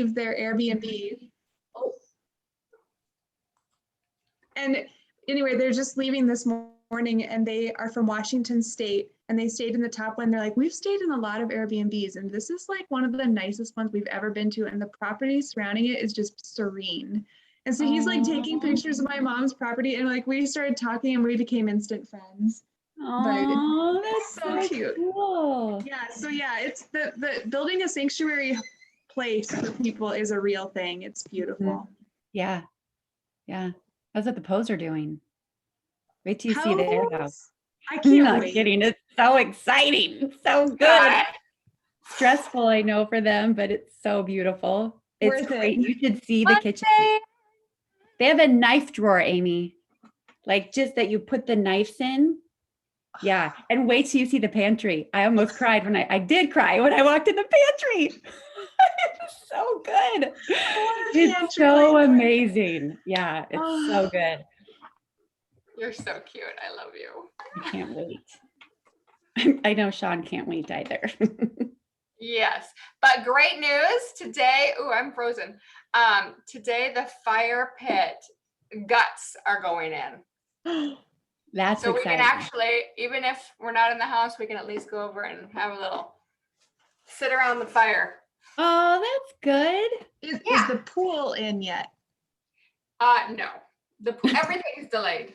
their Airbnb. Oh. And anyway, they're just leaving this morning and they are from Washington State and they stayed in the top one. They're like, we've stayed in a lot of Airbnbs and this is like one of the nicest ones we've ever been to. And the property surrounding it is just serene. And so he's like taking pictures of my mom's property and like we started talking and we became instant friends. Oh, that's so cute. Cool. Yeah, so yeah, it's the building a sanctuary place for people is a real thing. It's beautiful. Yeah. Yeah. That's what the Poes are doing. Wait till you see their house. I can't Not wait. kidding. It's so exciting. So good. Stressful, I know, for them, but it's so beautiful. It's great. You should see the kitchen. They have a knife drawer, Amy. Like just that you put the knives in. Yeah. And wait till you see the pantry. I almost cried when I did cry when I walked in the pantry. It's so good. It's so amazing. Yeah, it's so good. You're so cute. I love you. I can't wait. I know Sean can't wait either. Yes, but great news today. Oh, I'm frozen. Today the fire pit guts are going in. That's so exciting. We can actually, even if we're not in the house, we can at least go over and have a little sit around the fire. Oh, that's good. Is the pool in yet? No, everything is delayed.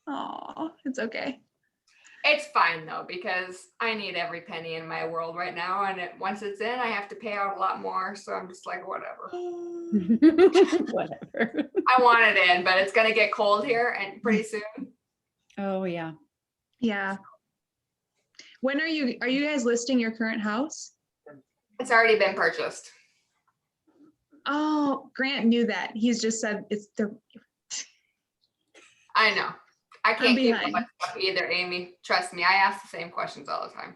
Oh, it's okay. It's fine though, because I need every penny in my world right now. And once it's in, I have to pay out a lot more. So I'm just like, whatever. Whatever. I want it in, but it's going to get cold here and pretty soon. Oh yeah. Yeah. When are you guys listing your current house? It's already been purchased. Oh, Grant knew that. He's just said it's the. I know. I can't keep up with stuff either, Amy. Trust me, I ask the same questions all the time.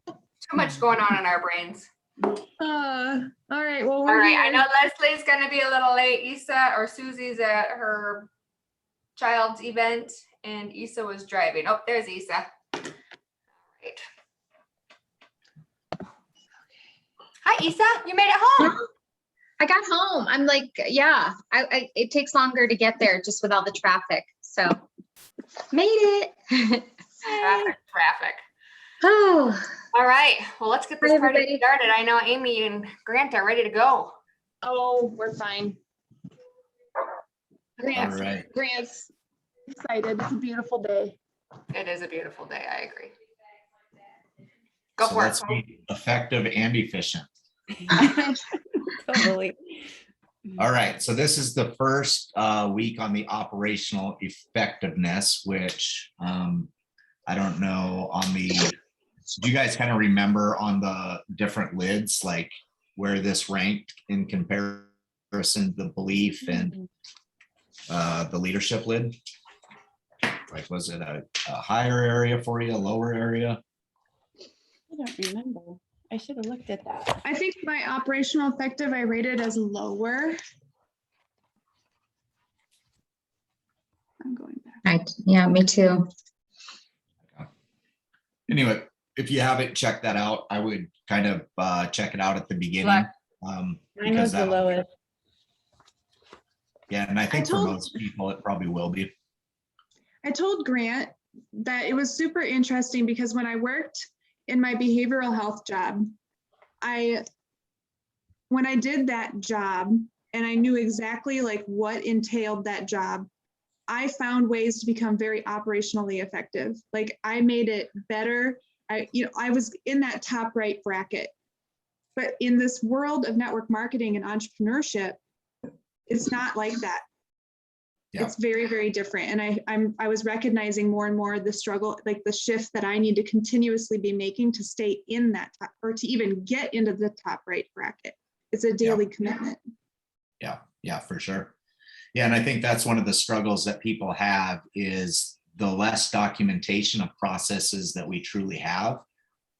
Too much going on in our brains. All right. Well, all right. I know Leslie's going to be a little late. Isa or Susie's at her child's event, and Isa was driving. Oh, there's Isa. All right. Hi, Isa. You made it home. I got home. I'm like, yeah. It takes longer to get there just with all the traffic. So made it. Traffic. Oh. All right. Well, let's get this party started. I know Amy and Grant are ready to go. Oh, we're fine. Grant's excited. It's a beautiful day. It is a beautiful day. I agree. Go for it. Let's be effective and efficient. Totally. All right, so this is the first week on the operational effectiveness, which I don't know on the, do you guys kind of remember on the different lids, like where this ranked in comparison to the belief and the leadership lid? Like, was it a higher area for you, a lower area? I don't remember. I should have looked at that. I think my operational effective, I rated as lower. I'm going back. Right. Yeah, me too. Anyway, if you haven't checked that out, I would kind of check it out at the beginning. Mine was the lowest. Yeah, and I think for most people, it probably will be. I told Grant that it was super interesting because when I worked in my behavioral health job, when I did that job and I knew exactly like what entailed that job, I found ways to become very operationally effective. Like I made it better. I was in that top right bracket, but in this world of network marketing and entrepreneurship, it's not like that. Yeah. It's very, very different. And I was recognizing more and more the struggle, like the shift that I need to continuously be making to stay in that top, or to even get into the top right bracket. It's a daily commitment. Yeah, for sure. Yeah, and I think that's one of the struggles that people have is the less documentation of processes that we truly have,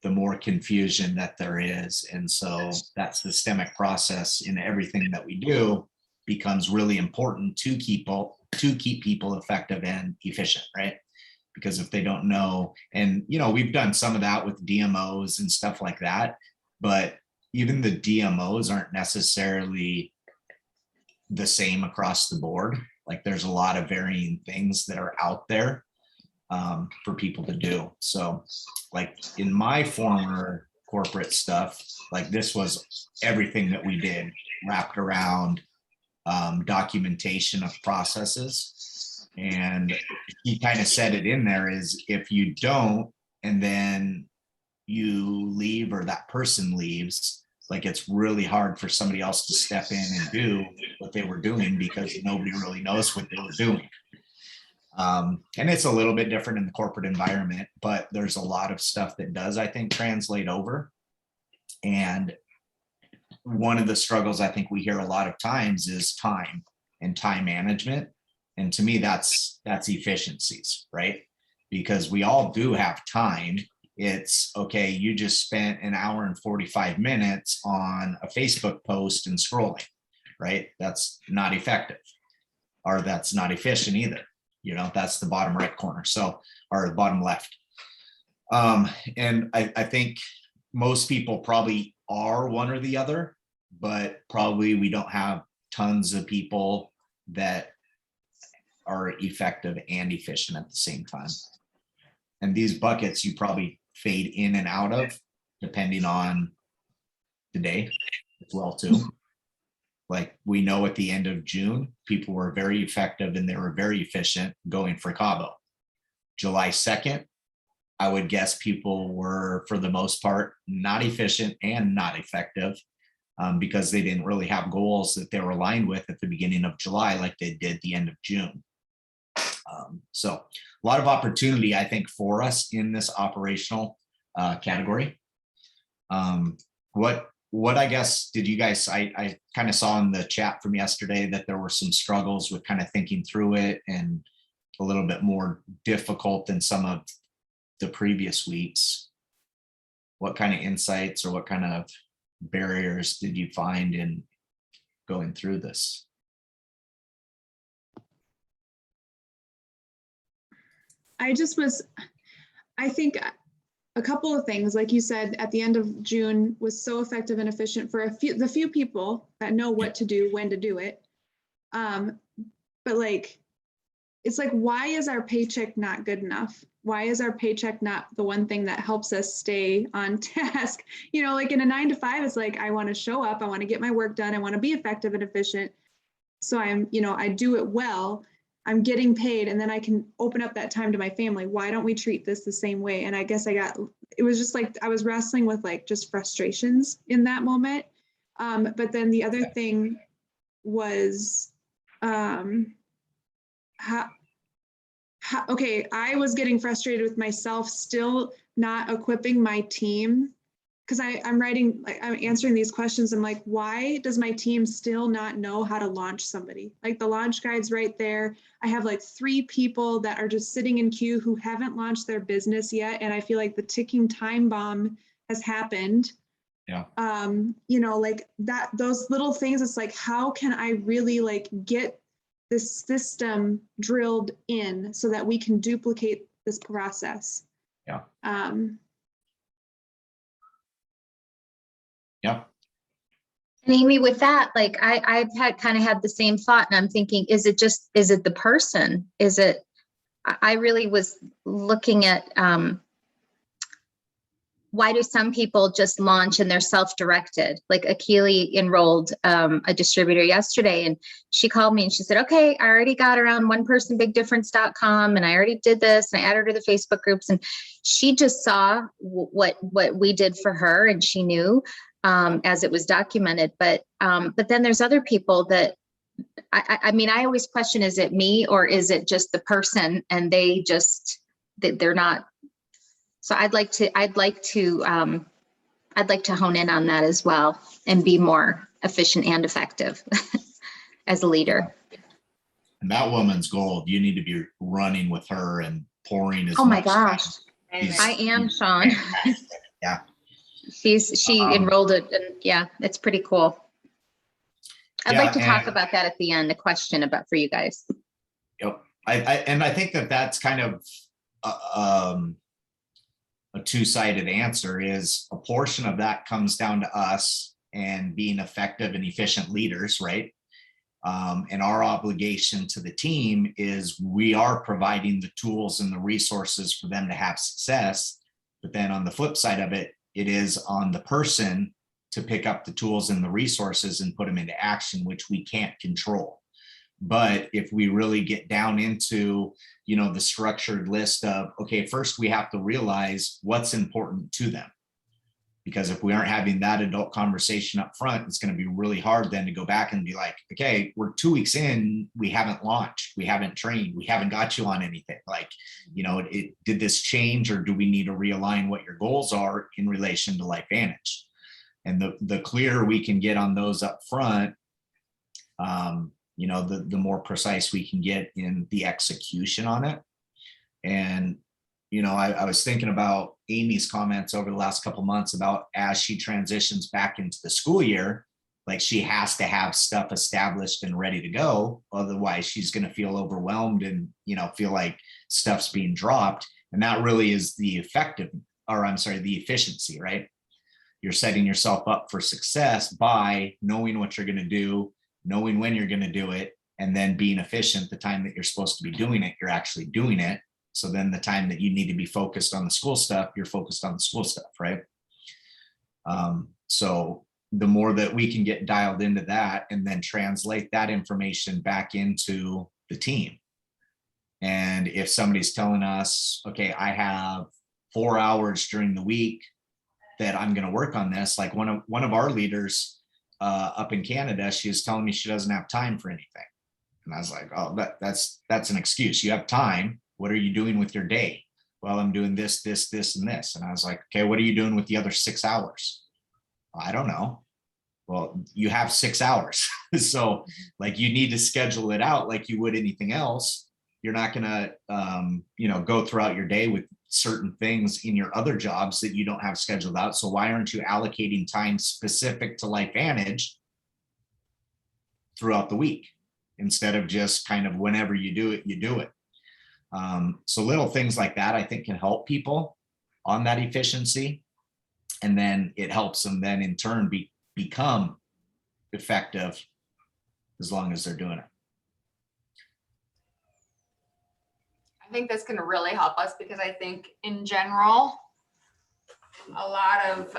the more confusion that there is. And so that systemic process in everything that we do becomes really important to keep people effective and efficient, right? Because if they don't know, and we've done some of that with DMOs and stuff like that, but even the DMOs aren't necessarily the same across the board. Like there's a lot of varying things that are out there for people to do. So like in my former corporate stuff, like this was everything that we did wrapped around documentation of processes. And he kind of said it in there is if you don't, and then you leave or that person leaves, like it's really hard for somebody else to step in and do what they were doing because nobody really knows what they were doing. And it's a little bit different in the corporate environment, but there's a lot of stuff that does, I think, translate over. And one of the struggles I think we hear a lot of times is time and time management. And to me, that's efficiencies, right? Because we all do have time. It's okay, you just spent an hour and 45 minutes on a Facebook post and scrolling, right? That's not effective, or that's not efficient either. You know, that's the bottom right corner. So, or the bottom left. And I think most people probably are one or the other, but probably we don't have tons of people that are effective and efficient at the same time. And these buckets you probably fade in and out of depending on the day as well too. Like we know at the end of June, people were very effective and they were very efficient going for Cabo. July 2nd, I would guess people were, for the most part, not efficient and not effective because they didn't really have goals that they were aligned with at the beginning of July like they did the end of June. So a lot of opportunity, I think, for us in this operational category. What I guess did you guys, I kind of saw in the chat from yesterday that there were some struggles with kind of thinking through it and a little bit more difficult than some of the previous weeks. What kind of insights or what kind of barriers did you find in going through this? I think a couple of things, like you said, at the end of June was so effective and efficient for the few people that know what to do, when to do it. But like, it's like, why is our paycheck not good enough? Why is our paycheck not the one thing that helps us stay on task? You know, like in a 9 to 5, it's like, I want to show up, I want to get my work done, I want to be effective and efficient. So I do it well. I'm getting paid and then I can open up that time to my family. Why don't we treat this the same way? And I guess it was just like, I was wrestling with like just frustrations in that moment. But then the other thing was, okay, I was getting frustrated with myself still not equipping my team. Because I'm answering these questions. I'm like, why does my team still not know how to launch somebody? Like the launch guide's right there. I have like 3 people that are just sitting in queue who haven't launched their business yet. And I feel like the ticking time bomb has happened. Yeah. Like that, those little things, it's like, how can I really like get this system drilled in so that we can duplicate this process? Yeah. And Amy, with that, like I've had the same thought, and I'm thinking, is it the person? I really was looking at why do some people just launch and they're self-directed? Like Akili enrolled a distributor yesterday, and she called me and she said, okay, I already got her on onepersonbigdifference.com and I already did this and I added her to the Facebook groups, and she just saw what we did for her and she knew as it was documented. But then there's other people that I mean, I always question, is it me or is it just the person and they're not? So I'd like to hone in on that as well and be more efficient and effective as a leader. And that woman's gold. You need to be running with her and pouring as Oh my much gosh. time. I am, Sean. Yeah. She enrolled it, and yeah, it's pretty cool. I'd like to talk about that at the end, a question about for you guys. Yep. I think that's kind of a two-sided answer. Is a portion of that comes down to us and being effective and efficient leaders, right? And our obligation to the team is we are providing the tools and the resources for them to have success. But then on the flip side of it, it is on the person to pick up the tools and the resources and put them into action, which we can't control. But if we really get down into, you know, the structured list of, okay, first we have to realize what's important to them. Because if we aren't having that adult conversation up front, it's going to be really hard then to go back and be like, okay, we're 2 weeks in, we haven't launched, we haven't trained, we haven't got you on anything. Like, you know, did this change, or do we need to realign what your goals are in relation to LifeVantage? And the clearer we can get on those up front, you know, the more precise we can get in the execution on it. And you know, I was thinking about Amy's comments over the last couple of months about as she transitions back into the school year, like she has to have stuff established and ready to go. Otherwise, she's going to feel overwhelmed and, you know, feel like stuff's being dropped. And that really is the the efficiency, right? You're setting yourself up for success by knowing what you're going to do, knowing when you're going to do it, and then being efficient. The time that you're supposed to be doing it, you're actually doing it. So then the time that you need to be focused on the school stuff, you're focused on the school stuff, right? So the more that we can get dialed into that and then translate that information back into the team. And if somebody's telling us, okay, I have 4 hours during the week that I'm going to work on this, like one of our leaders up in Canada, she was telling me she doesn't have time for anything. And I was like, oh, that's an excuse. You have time. What are you doing with your day? Well, I'm doing this, this, this, and this. And I was like, okay, what are you doing with the other 6 hours? I don't know. Well, you have 6 hours. So like you need to schedule it out like you would anything else. You're not going to, you know, go throughout your day with certain things in your other jobs that you don't have scheduled out. So why aren't you allocating time specific to LifeVantage throughout the week instead of just kind of whenever you do it, you do it. So little things like that, I think, can help people on that efficiency. And then it helps them then in turn become effective as long as they're doing it. I think that's going to really help us because I think in general, a lot of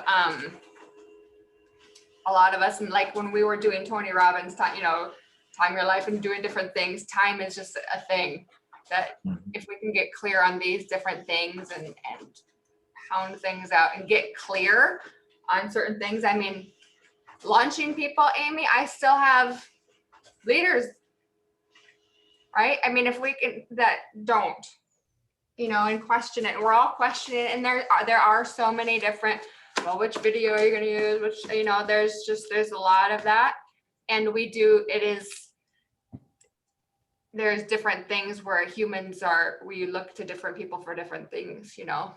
us, and like when we were doing Tony Robbins, time your life and doing different things, time is just a thing that if we can get clear on these different things and pound things out and get clear on certain things. I mean, launching people, Amy, I still have leaders, right? I mean, if we can, that don't, you know, and question it, we're all questioning it. And there are so many different, well, which video are you going to use? Which, you know, there's a lot of that. And there's different things where we look to different people for different things, you know,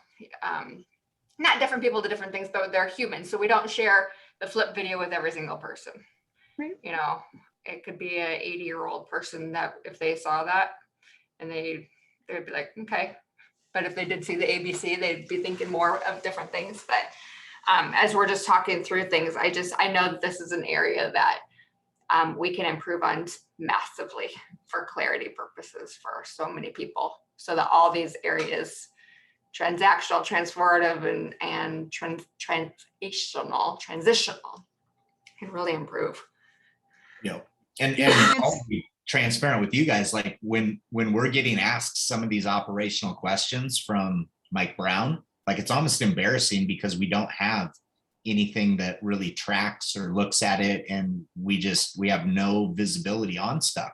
not different people to different things, but they're human. So we don't share the flip video with every single person. Right. You know, it could be a 80-year-old person that if they saw that and they'd be like, okay. But if they did see the ABC, they'd be thinking more of different things. But as we're just talking through things, I know that this is an area that we can improve on massively for clarity purposes for so many people, so that all these areas, transactional, transformative, and transitional can really improve. You know, and I'll be transparent with you guys. Like when we're getting asked some of these operational questions from Mike Brown, like it's almost embarrassing because we don't have anything that really tracks or looks at it, and we have no visibility on stuff.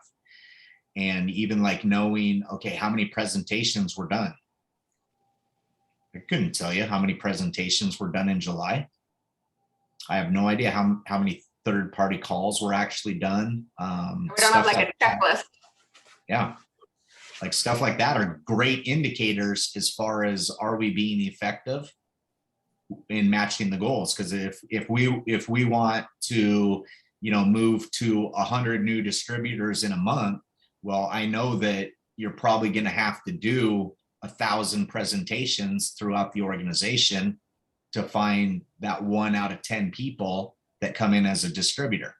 And even like knowing, okay, how many presentations were done? I couldn't tell you how many presentations were done in July. I have no idea how many third-party calls were actually done. We don't have like a checklist. Yeah, like stuff like that are great indicators as far as are we being effective in matching the goals. Because if we want to, you know, move to 100 new distributors in a month, well, I know that you're probably going to have to do 1,000 presentations throughout the organization to find that 1 out of 10 people that come in as a distributor.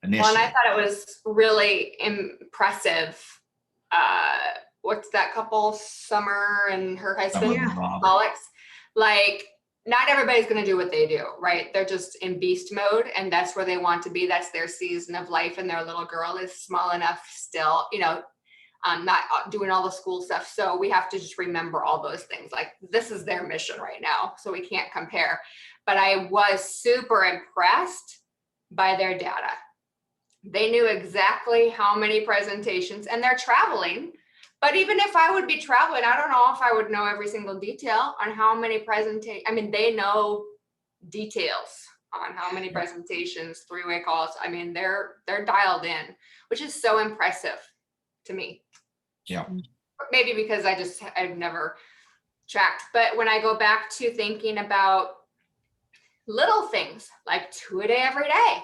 Well, and Initially. I thought it was really impressive. What's that couple, Summer and her husband, Yeah. Alex? Like, not everybody's going to do what they do, right? They're just in beast mode, and that's where they want to be. That's their season of life, and their little girl is small enough still, not doing all the school stuff. So we have to just remember all those things. Like, this is their mission right now, so we can't compare. But I was super impressed by their data. They knew exactly how many presentations, and they're traveling. But even if I would be traveling, I don't know if I would know every single detail on how many presentations. I mean, they know details on how many presentations, 3-way calls. I mean, they're dialed in, which is so impressive to me. Yeah. Maybe because I've never tracked. But when I go back to thinking about little things like 2 a day every day,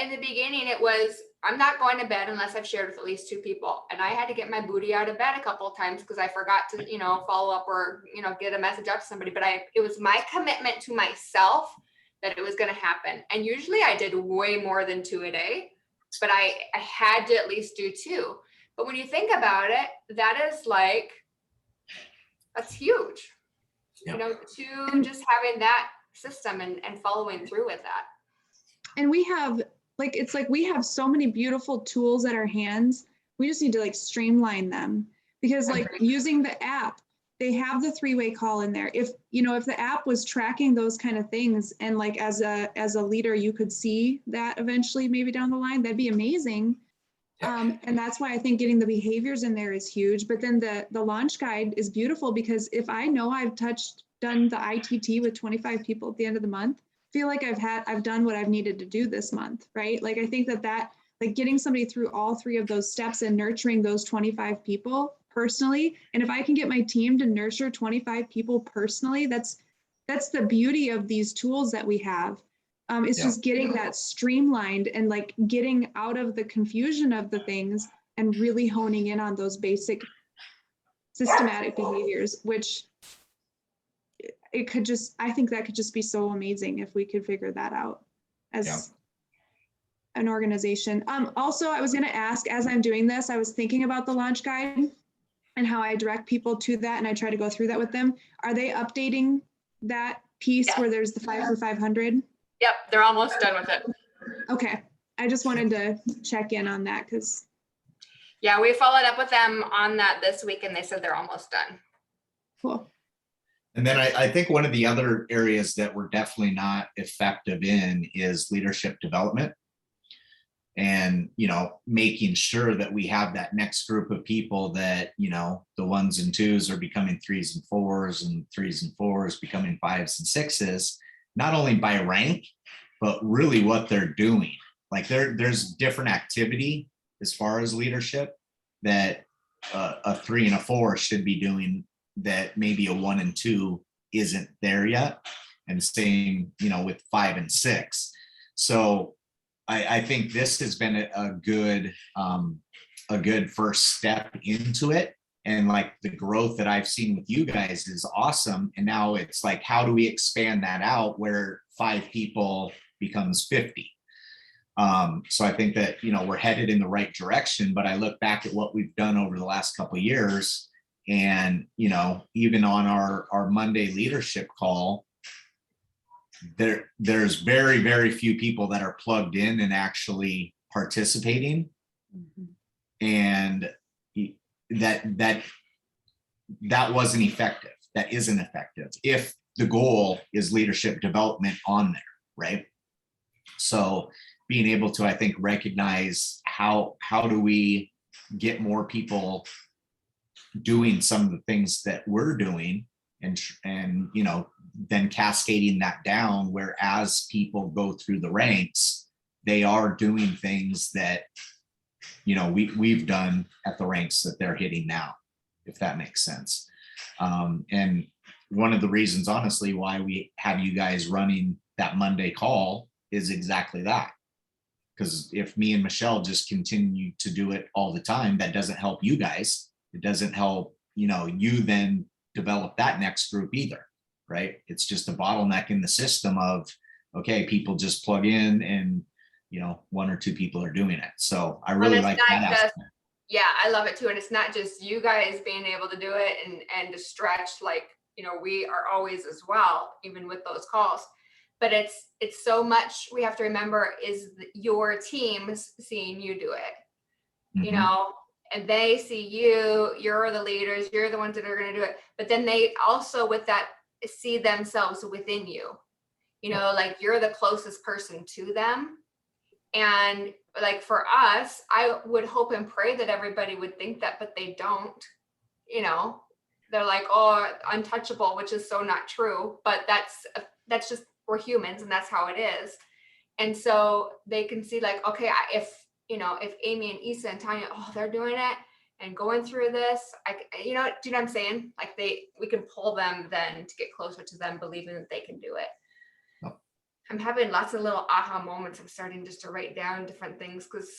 in the beginning it was, I'm not going to bed unless I've shared with at least 2 people. And I had to get my booty out of bed a couple of times because I forgot to, follow up or, get a message out to somebody. But it was my commitment to myself that it was going to happen. And usually I did way more than 2 a day, but I had to at least do 2. But when you think about it, that's huge. Yeah. Just having that system and following through with that. And we have we have so many beautiful tools at our hands. We just need to streamline them, because using the app, they have the 3-way call in there. If the app was tracking those kind of things, and as a leader, you could see that eventually maybe down the line, that'd be amazing. And that's why I think getting the behaviors in there is huge. But then the launch guide is beautiful, because if I know I've done the ITT with 25 people at the end of the month, feel like I've done what I've needed to do this month, right? I think that getting somebody through all 3 of those steps and nurturing those 25 people personally, and if I can get my team to nurture 25 people personally, that's the beauty of these tools that we have. It's just getting that streamlined and getting out of the confusion of the things and really honing in on those basic systematic behaviors, which I think that could just be so amazing if we could figure that out as an organization. Also, I was going to ask, as I'm doing this, I was thinking about the launch guide and how I direct people to that, and I try to go through that with them. Are they updating that piece where there's the 5 for 500? Yep, they're almost done with it. Okay, I just wanted to check in on that because. Yeah, we followed up with them on that this week, and they said they're almost done. Cool. And then I think one of the other areas that we're definitely not effective in is leadership development. And, making sure that we have that next group of people that, the 1s and 2s are becoming 3s and 4s, and 3s and 4s becoming 5s and 6s, not only by rank, but really what they're doing. There's different activity as far as leadership that a 3 and a 4 should be doing that maybe a 1 and 2 isn't there yet. And same, with 5 and 6. So I think this has been a good first step into it. And the growth that I've seen with you guys is awesome. And now it's how do we expand that out where 5 people becomes 50? So I think that, we're headed in the right direction, but I look back at what we've done over the last couple of years. And, even on our Monday leadership call, there's very, very few people that are plugged in and actually participating. And that wasn't effective. That isn't effective if the goal is leadership development on there, right? So being able to, I think, recognize how do we get more people doing some of the things that we're doing, and then cascading that down, where as people go through the ranks, they are doing things that we've done at the ranks that they're hitting now, if that makes sense. And one of the reasons, honestly, why we have you guys running that Monday call is exactly that. Because if me and Michelle just continue to do it all the time, that doesn't help you guys. it doesn't help, you then develop that next group either, right? It's just a bottleneck in the system of, okay, people just plug in and, one or two people are doing it. So I really it's like not that just- aspect. Yeah, I love it too. And it's not just you guys being able to do it and to stretch, like, we are always as well, even with those calls. But it's so much we have to remember is your teams seeing you do it, Mhm. and they see you're the leaders, you're the ones that are going to do it. But then they also with that see themselves within you, like you're the closest person to them. And like for us, I would hope and pray that everybody would think that, but they don't, they're like, oh, untouchable, which is so not true, but that's just, we're humans and that's how it is. And so they can see like, okay, if Amy and Issa and Tanya, oh, they're doing it and going through this, do you know what I'm saying? Like we can pull them then to get closer to them, believing that they can do it. I'm having lots of little aha moments. I'm starting just to write down different things because,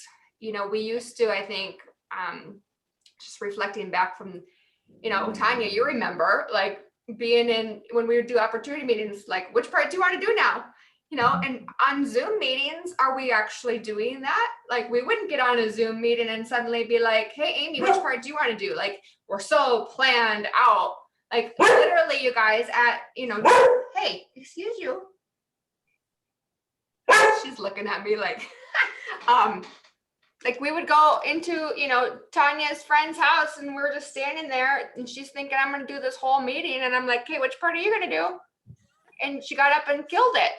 we used to, I think, just reflecting back from, Tanya, you remember like being in when we would do opportunity meetings, like, which part do you want to do now? And on Zoom meetings, are we actually doing that? Like, we wouldn't get on a Zoom meeting and suddenly be like, hey, Amy, which part do you want to do? Like, we're so planned out. Like, literally, you guys hey, excuse you. She's looking at me like, like we would go into, Tanya's friend's house and we're just standing there and she's thinking, I'm going to do this whole meeting. And I'm like, hey, which part are you going to do? And she got up and killed it.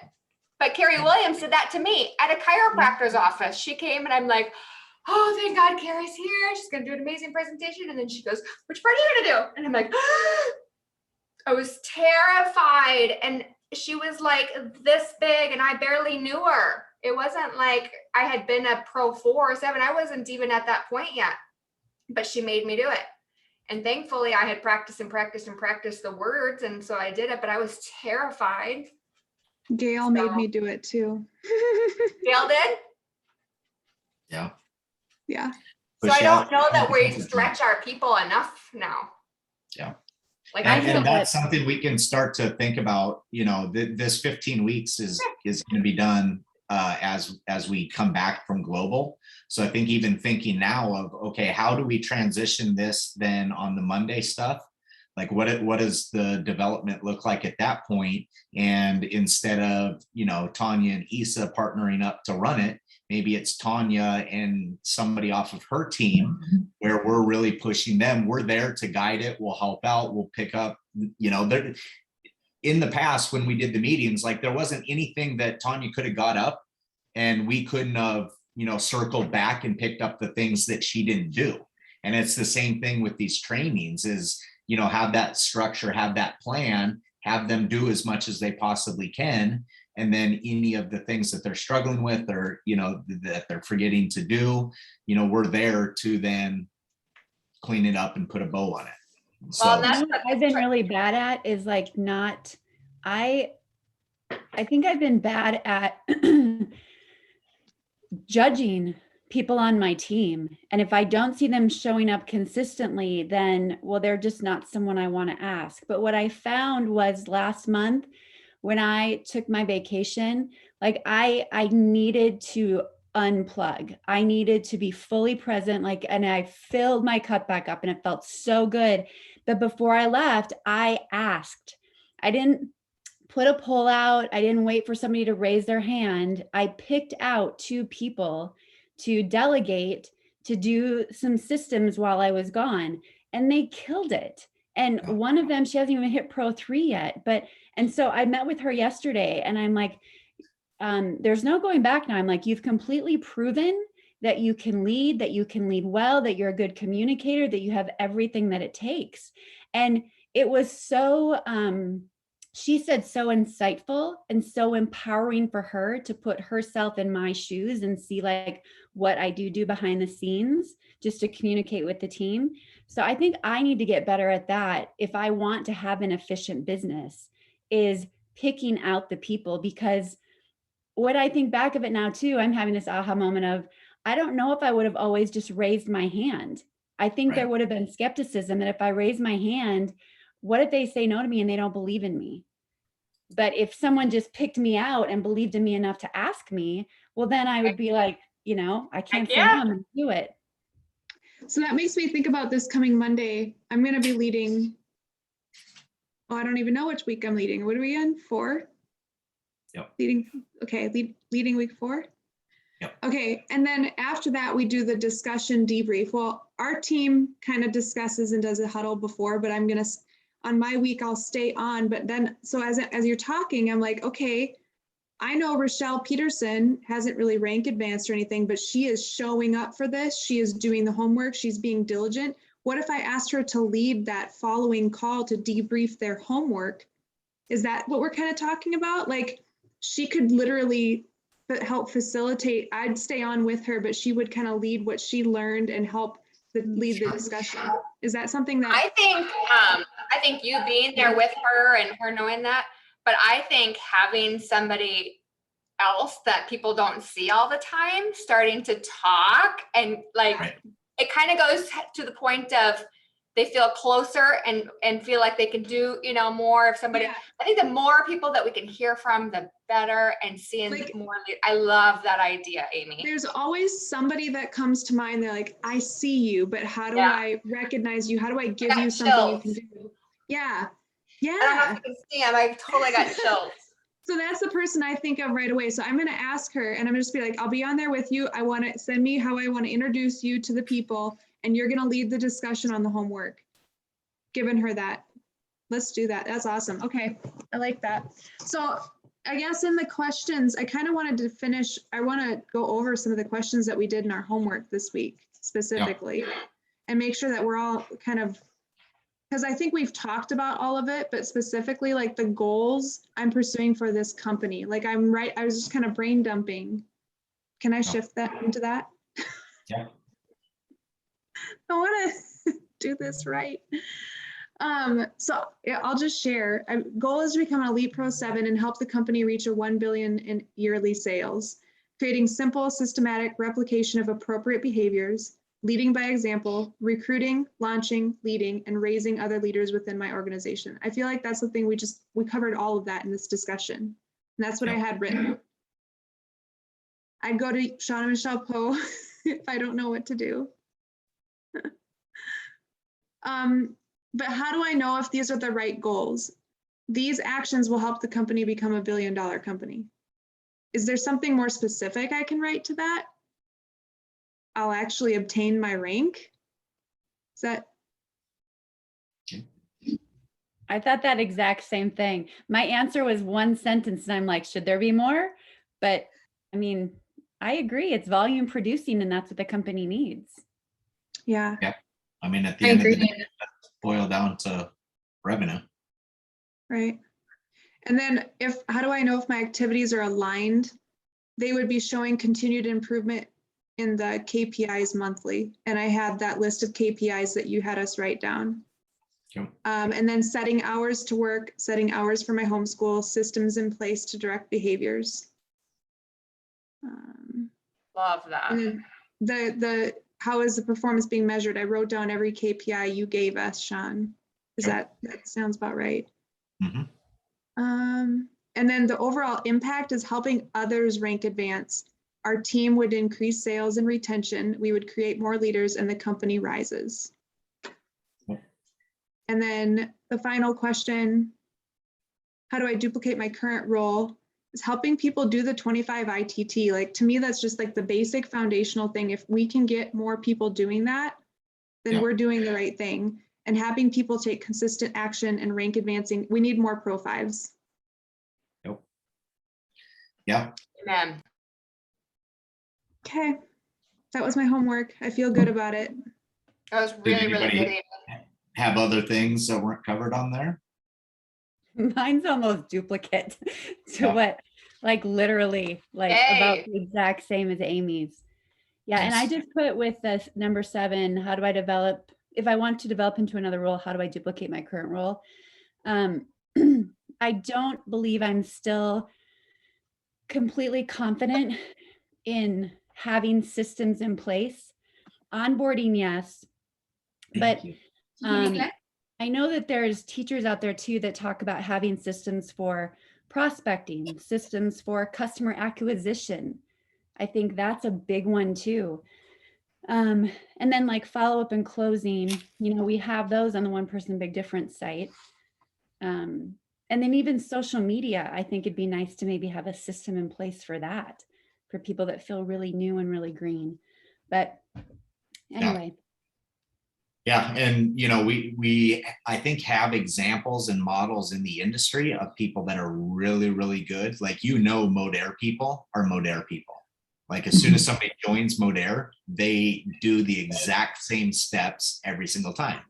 But Carrie Williams did that to me at a chiropractor's office. She came and I'm like, oh, thank God Carrie's here. She's going to do an amazing presentation. And then she goes, which part are you going to do? And I'm like, I was terrified. And she was like this big and I barely knew her. It wasn't like I had been a pro 4 or 7. I wasn't even at that point yet, but she made me do it. And thankfully I had practiced the words. And so I did it, but I was terrified. Gail made me do it too. Gail did? Yeah. Yeah. So I don't know that we stretch our people enough now. Yeah. Like And that's something we can start to think about, this 15 weeks is going to be done as we come back from global. So I think even thinking now of, okay, how do we transition this then on the Monday stuff? Like what does the development look like at that point? And instead of, Tanya and Issa partnering up to run it, maybe it's Tanya and somebody off of her team where we're really pushing them. We're there to guide it. We'll help out. We'll pick up, in the past when we did the meetings, like there wasn't anything that Tanya could have got up and we couldn't have, circled back and picked up the things that she didn't do. And it's the same thing with these trainings is, have that structure, have that plan, have them do as much as they possibly can. And then any of the things that they're struggling with or, that they're forgetting to do, we're there to then clean it up and put a bow on it. So Well, what I've been really bad at is like I think I've been bad at judging people on my team. And if I don't see them showing up consistently, then, well, they're just not someone I want to ask. But what I found was last month when I took my vacation, like I needed to unplug. I needed to be fully present, and I filled my cup back up and it felt so good. But before I left, I asked. I didn't put a poll out. I didn't wait for somebody to raise their hand. I picked out 2 people to delegate to do some systems while I was gone, and they killed it. And one of them, she hasn't even hit Pro 3 yet. And so I met with her yesterday and I'm like, there's no going back now. I'm like, you've completely proven that you can lead well, that you're a good communicator, that you have everything that it takes. And it was so, she said, so insightful and so empowering for her to put herself in my shoes and see like what I do behind the scenes just to communicate with the team. So I think I need to get better at that if I want to have an efficient business, is picking out the people. Because what I think back of it now too, I'm having this aha moment of, I don't know if I would have always just raised my hand. I think there Right. would have been skepticism. And if I raise my hand, what if they say no to me and they don't believe in me? But if someone just picked me out and believed in me enough to ask me, well, then I would be like, I can't say no, yeah. I'm gonna do it. So that makes me think about this coming Monday. I'm going to be leading. Oh, I don't even know which week I'm leading. What are we in? 4? Yep. Leading week 4? Yep. Okay. And then after that, we do the discussion debrief. Well, our team kind of discusses and does a huddle before, but I'm going to, on my week, I'll stay on. But then, so as you're talking, I'm like, okay, I know Rochelle Peterson hasn't really rank advanced or anything, but she is showing up for this. She is doing the homework. She's being diligent. What if I asked her to lead that following call to debrief their homework? Is that what we're kind of talking about? Like, she could literally help facilitate. I'd stay on with her, but she would kind of lead what she learned and help lead the discussion. Is that something that I think you being there with her and her knowing that, but I think having somebody else that people don't see all the time starting to talk and like Right. it kind of goes to the point of they feel closer and feel like they can do more if somebody. Yeah. I think the more people that we can hear from, the better, and seeing Like- more. I love that idea, Amy. there's always somebody that comes to mind. They're like, I see you, but how do Yeah. I recognize you? How do I give got you something you can chills. do? Yeah. I don't know Yeah. if you can see them. I totally got chills. So that's the person I think of right away. So I'm going to ask her and I'm just be like, I'll be on there with you. I want to send me how I want to introduce you to the people and you're going to lead the discussion on the homework. Giving her that. Let's do that. That's awesome. Okay. I like that. So I guess in the questions, I kind of wanted to finish. I want to go over some of the questions that we did in our homework this week specifically and make sure that we're all kind of, because I think we've talked about all of it, but specifically like the goals I'm pursuing for this company. Like I was just kind of brain dumping. Can I shift that into that? Yeah. I want to do this right. So yeah, I'll just share. Goal is to become an Elite Pro 7 and help the company reach a 1 billion in yearly sales, creating simple, systematic replication of appropriate behaviors, leading by example, recruiting, launching, leading, and raising other leaders within my organization. I feel like that's the thing we covered all of that in this discussion. And that's what I had written. I'd go to Shauna Michelle Poe if I don't know what to do. But how do I know if these are the right goals? These actions will help the company become a $1 billion company. Is there something more specific I can write to that? I'll actually obtain my rank. Is that? I thought that exact same thing. My answer was one sentence and I'm like, should there be more? But I mean, I agree. It's volume producing and that's what the company needs. Yeah. I mean, at the I end of the agree. day, that's boil down to revenue. Right. And then how do I know if my activities are aligned? They would be showing continued improvement in the KPIs monthly. And I had that list of KPIs that you had us write down. Yep. And then setting hours to work, setting hours for my homeschool, systems in place to direct behaviors. Love that. And then the how is the performance being measured? I wrote down every KPI you gave us, Sean. That sounds about right? Mhm. And then the overall impact is helping others rank advance. Our team would increase sales and retention. We would create more leaders and the company rises. Yep. And then the final question, how do I duplicate my current role? Is helping people do the 25 ITT. Like to me, that's just like the basic foundational thing. If we can get more people doing that, then Yeah. we're doing the right thing. And having people take consistent action and rank advancing, we need more Pro 5s. Yeah. Amen. Okay, that was my homework. I feel good about it. That was really, really anybody- good. Amy. Have other things that weren't covered on there? Mine's almost duplicate to Yeah. what, like literally, like about Yay. the exact same as Amy's. Yeah, and I Nice. just put with this number 7, how do I develop, if I want to develop into another role, how do I duplicate my current role? I don't believe I'm still completely confident in having systems in place. Onboarding, yes. But you. I know that there's teachers out there too that talk about having systems for prospecting, systems for customer acquisition. I think that's a big one too. And then like follow up and closing, we have those on the One Person Big Difference site. And then even social media, I think it'd be nice to maybe have a system in place for that, for people that feel really new and really green. But anyway. Yeah, and we I think have examples and models in the industry of people that are really, really good. Like Modere people are Modere people. Like as soon as somebody joins Modere, they do the exact same steps every single time.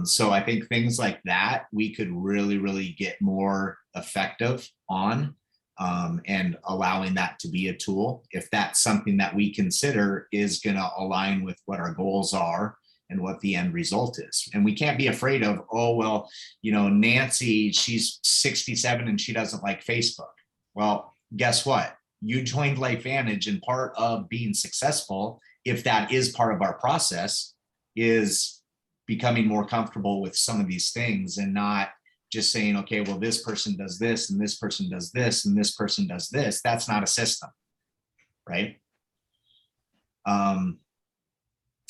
So I think things like that we could really, really get more effective on, and allowing that to be a tool. If that's something that we consider is going to align with what our goals are and what the end result is. And we can't be afraid of, oh, well, Nancy, she's 67 and she doesn't like Facebook. Well, guess what? You joined LifeVantage, and part of being successful, if that is part of our process, is becoming more comfortable with some of these things and not just saying, okay, well, this person does this and this person does this and this person does this. That's not a system, right? And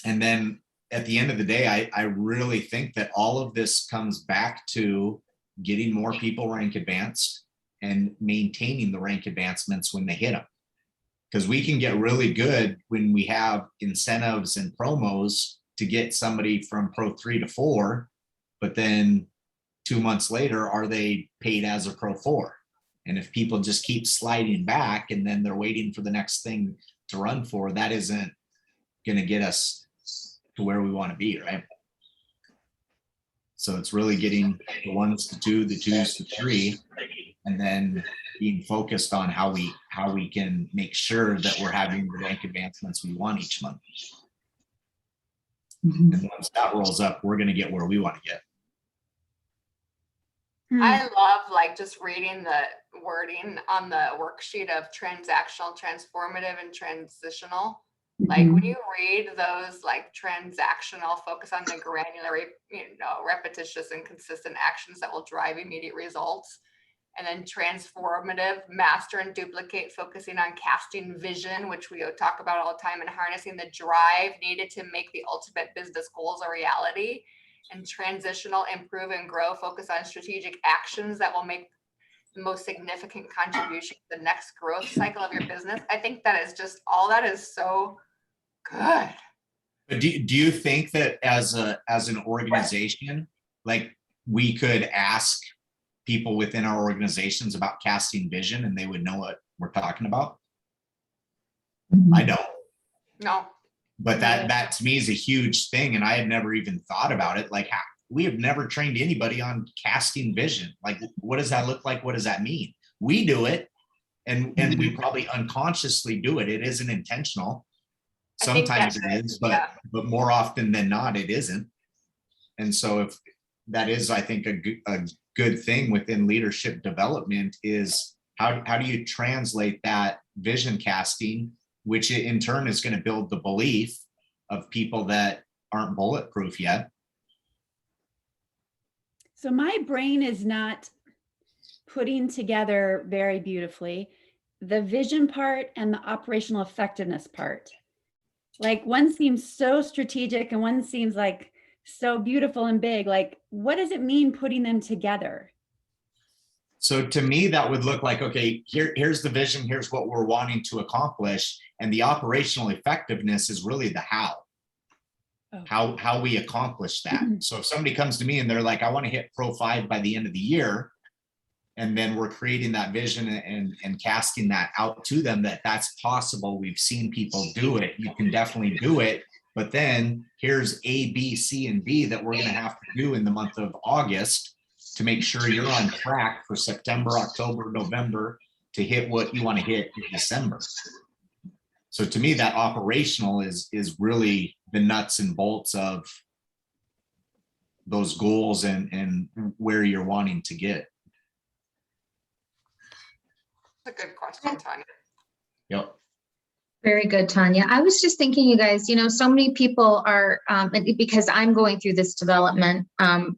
then at the end of the day, I really think that all of this comes back to getting more people rank advanced and maintaining the rank advancements when they hit them. Because we can get really good when we have incentives and promos to get somebody from Pro 3 to 4, but then 2 months later, are they paid as a Pro 4? And if people just keep sliding back and then they're waiting for the next thing to run for, that isn't going to get us to where we want to be, right? So it's really getting the 1s to 2, the 2s to 3, and then being focused on how we can make sure that we're having the rank advancements we want each month. And once that rolls up, we're going to get where we want to get. I love just reading the wording on the worksheet of transactional, transformative, and transitional. Like when you read those transactional, focus on the granular, repetitious and consistent actions that will drive immediate results. And then transformative, master and duplicate, focusing on casting vision, which we talk about all the time, and harnessing the drive needed to make the ultimate business goals a reality. And transitional, improve and grow, focus on strategic actions that will make the most significant contribution to the next growth cycle of your business. I think that is just, all that is so good. But do you think that as an organization, we could ask people within our organizations about casting vision and they would know what we're talking about? I don't. No. But that to me is a huge thing. And I had never even thought about it. We have never trained anybody on casting vision. What does that look like? What does that mean? We do it, and we probably unconsciously do it. It isn't intentional. Sometimes it is, but more often than not, it isn't. And so if that is, I think, a good thing within leadership development is how do you translate that vision casting, which in turn is going to build the belief of people that aren't bulletproof yet. So my brain is not putting together very beautifully the vision part and the operational effectiveness part. One seems so strategic and one seems so beautiful and big. What does it mean putting them together? So to me, that would look like, okay, here's the vision, here's what we're wanting to accomplish. And the operational effectiveness is really the how. How we accomplish that. So if somebody comes to me and they're like, I want to hit Pro 5 by the end of the year, and then we're creating that vision and casting that out to them, that's possible. We've seen people do it. You can definitely do it. But then here's A, B, C, and D that we're going to have to do in the month of August to make sure you're on track for September, October, November to hit what you want to hit in December. So to me, that operational is really the nuts and bolts of those goals and where you're wanting to get. That's a good question, Tanya. Yep. Very good, Tanya. I was just thinking, you guys, so many people are, because I'm going through this development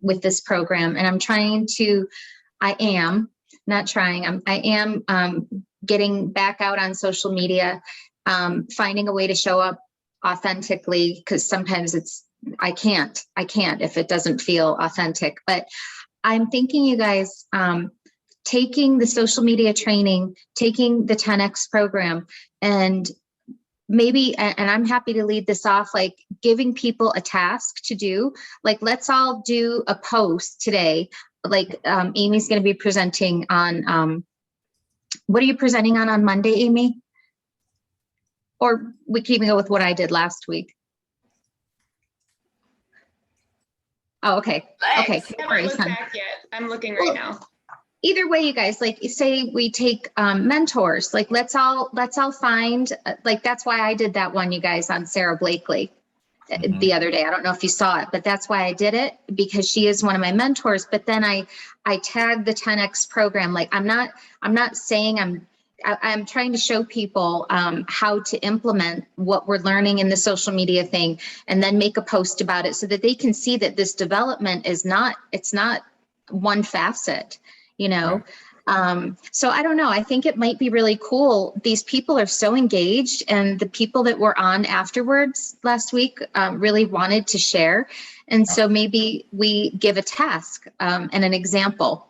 with this program, and I am not trying, I am getting back out on social media, finding a way to show up authentically, because sometimes I can't if it doesn't feel authentic. But I'm thinking, you guys, taking the social media training, taking the 10X program, and maybe, and I'm happy to lead this off, like giving people a task to do, like, let's all do a post today. Like Amy's going to be presenting on, what are you presenting on Monday, Amy? Or we can even go with what I did last week. Oh, okay. Okay. Thanks. I haven't looked back yet. I'm looking right now. Either way, you guys, like, say we take mentors, like let's all find, like, that's why I did that one, you guys, on Sarah Blakely the other day. I don't know if you saw it, but that's why I did it, because she is one of my mentors. But then I tagged the 10X program. Like, I'm not saying I'm trying to show people how to implement what we're learning in the social media thing, and then make a post about it so that they can see that this development it's not one facet. So I don't know. I think it might be really cool. These people are so engaged, and the people that were on afterwards last week really wanted to share. And so maybe we give a task and an example.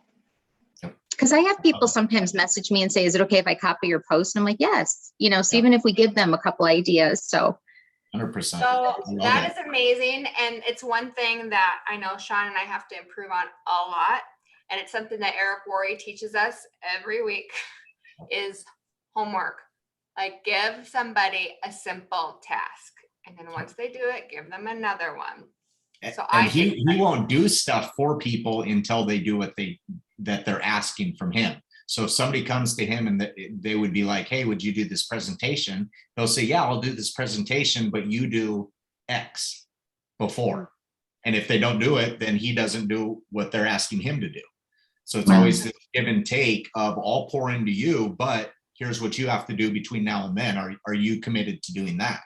Because I have people sometimes message me and say, is it okay if I copy your post? And I'm like, yes. So even if we give them a couple ideas, so. 100%. So that is amazing. And it's one thing that I know Sean and I have to improve on a lot. And it's something that Eric Worre teaches us every week is homework. Like, give somebody a simple task. And then once they do it, give them another one. So he won't do stuff for people until they do what they're asking from him. So if somebody comes to him and they would be like, hey, would you do this presentation? He'll say, yeah, I'll do this presentation, but you do X before. And if they don't do it, then he doesn't do what they're asking him to do. So it's always this give and take of, I'll pour into you, but here's what you have to do between now and then. Are you committed to doing that?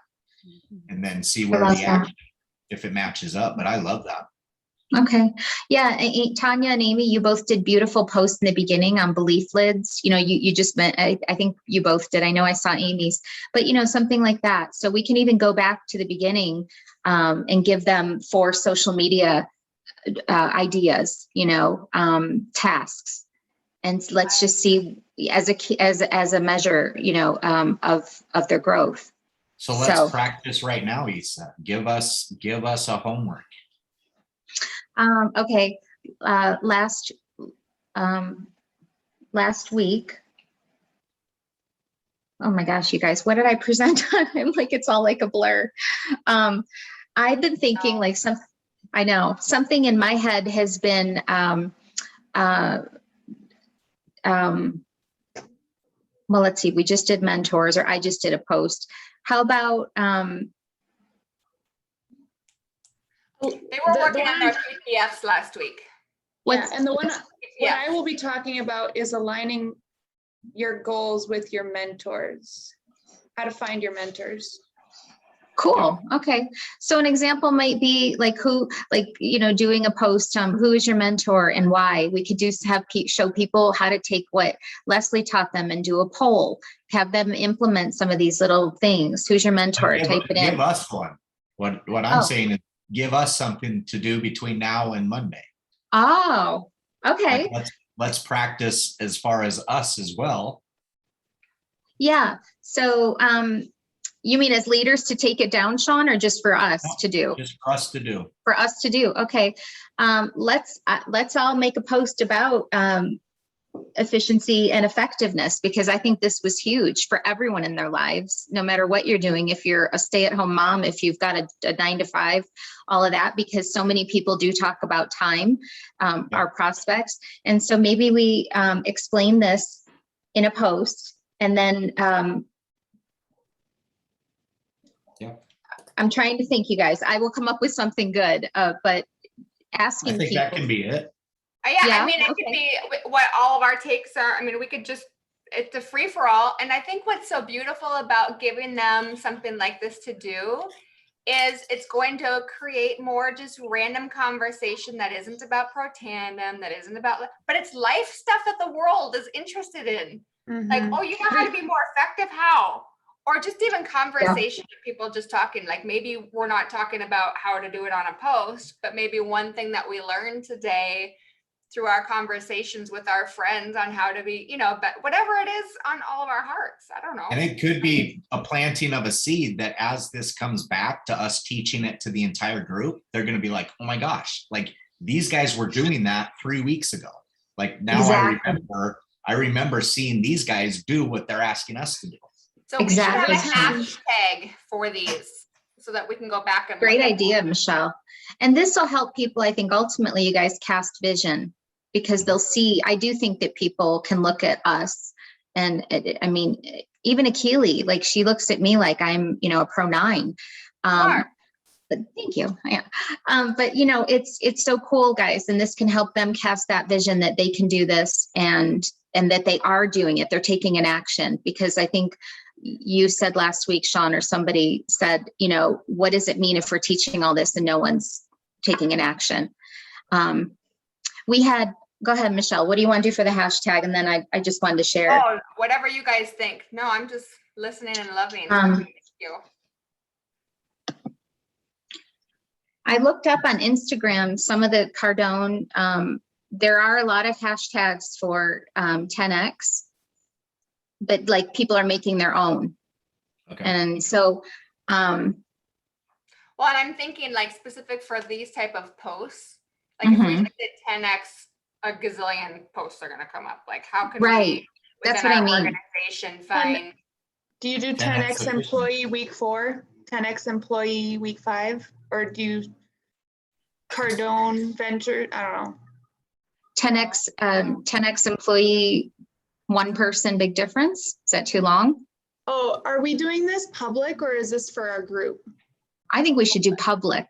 And then see where the action, if it matches up. But I love that. Okay. Yeah. Tanya and Amy, you both did beautiful posts in the beginning on belief lids. You just meant, I think you both did. I know I saw Amy's, but something like that. So we can even go back to the beginning and give them 4 social media ideas, tasks. And let's just see as a measure, of their growth. So let's practice right now, Isa. Give us a homework. Okay. Last week. Oh my gosh, you guys, what did I present on? I'm like, it's all like a blur. I've been thinking I know something in my head has been, well, let's see, we just did mentors, or I just did a post. How about, they were working on their PDFs last week. And the one what I will be talking about is aligning your goals with your mentors, how to find your mentors. Cool. Okay. So an example might be doing a post, who is your mentor and why. We could show people how to take what Leslie taught them and do a poll, have them implement some of these little things. Who's your mentor? Type it in. Give us one. What I'm saying is give us something to do between now and Monday. Oh, okay. Let's practice as far as us as well. Yeah. So, you mean as leaders to take it down, Sean, or just for us to do? Just for us to do. For us to do. Okay. Let's all make a post about efficiency and effectiveness, because I think this was huge for everyone in their lives, no matter what you're doing. If you're a stay-at-home mom, if you've got a 9-to-5, all of that, because so many people do talk about time, our prospects. And so maybe we explain this in a post, and then I'm trying to think, you guys. I will come up with something good, but asking people. I think that can be it. Yeah, I mean, it could be what all of our takes are. I mean, we could just it's a free for all. And I think what's so beautiful about giving them something like this to do is it's going to create more just random conversation that isn't about pro tandem, that isn't about, but it's life stuff that the world is interested in. Like, Mhm. oh, you know how to be more effective? How? Or just even conversation of people just talking, like maybe we're not talking about how to do it on a post, but maybe one thing that we learned today through our conversations with our friends on how to be, but whatever it is on all of our hearts. I don't know. And it could be a planting of a seed that as this comes back to us teaching it to the entire group, they're going to be like, oh my gosh, like these guys were doing that 3 weeks ago. Like now Exactly. I remember seeing these guys do what they're asking us to do. So we should have a Exactly. hashtag for these so that we can go back and Great look at idea, Michelle. And this will help people, I think, ultimately, you guys cast vision because they'll see, I do think that people can look at us and I mean, even Akili, like she looks at me like I'm, a pro 9. Sure. But thank you. Yeah. But it's so cool, guys. And this can help them cast that vision that they can do this and that they are doing it. They're taking an action because I think you said last week, Sean, or somebody said, what does it mean if we're teaching all this and no one's taking an action? Go ahead, Michelle, what do you want to do for the hashtag? And then I just wanted to share. Oh, whatever you guys think. No, I'm just listening and loving. Thank you. I looked up on Instagram, some of the Cardone, there are a lot of hashtags for 10X, but like people are making their own. Okay. And so, Well, and I'm thinking like specific for these type of posts, like if we Mhm. just did 10X, a gazillion posts are going to come up. Like how can Right. we, That's within what I our mean. organization, find, Do you do 10X 10X employee week 4, 10X employee week 5, or do you Cardone venture? I don't know. 10X employee, one person, big difference. Is that too long? Oh, are we doing this public or is this for our group? I think we should do public.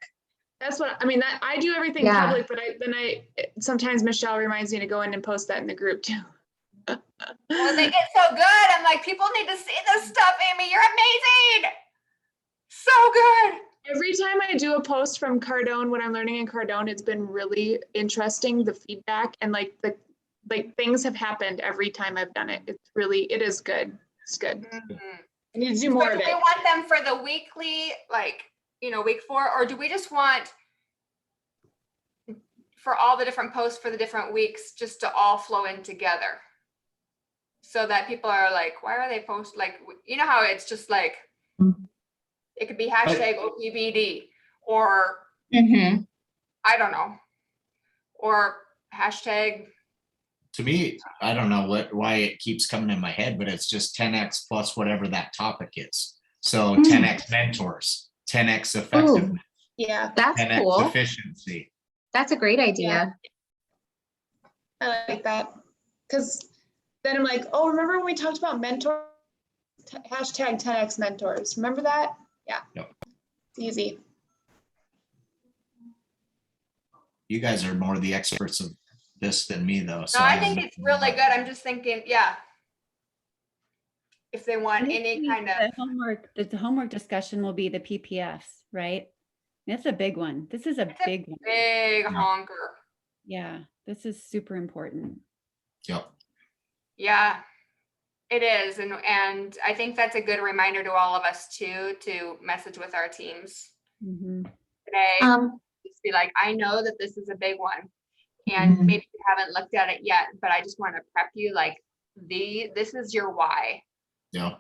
That's what I mean. That I do everything Yeah. public, but sometimes Michelle reminds me to go in and post that in the group too. well, they get so good. I'm like, people need to see this stuff, Amy. You're amazing. So good. Every time I do a post from Cardone, what I'm learning in Cardone, it's been really interesting, the feedback and things have happened every time I've done it. It is good. It's good. Mhm. I need to do more So of do we it. want them for the weekly, week 4, or do we just want for all the different posts for the different weeks just to all flow in together? So that people are like, why are they post like, how it's just like, it could be hashtag OPBD or Mhm. I don't know, or hashtag. To me, I don't know why it keeps coming in my head, but it's just 10X plus whatever that topic is. So 10X mentors, 10X effectiveness, Yeah, That's 10X cool. efficiency. That's a great idea. I like that. Because then I'm like, oh, remember when we talked about mentor? Hashtag 10X mentors. Remember that? Yeah. Yep. It's easy. You guys are more the experts of this than me though. So No, I have think it's really good. I'm just thinking, yeah. If they want any kind of. The homework discussion will be the PPFs, right? That's a big one. This is a big one. Big honker. Yeah, this is super important. Yep. Yeah, it is. And I think that's a good reminder to all of us too, to message with our teams Mhm. today. Just be like, I know that this is a big one and maybe you haven't looked at it yet, but I just want to prep you like this is your why. Yeah.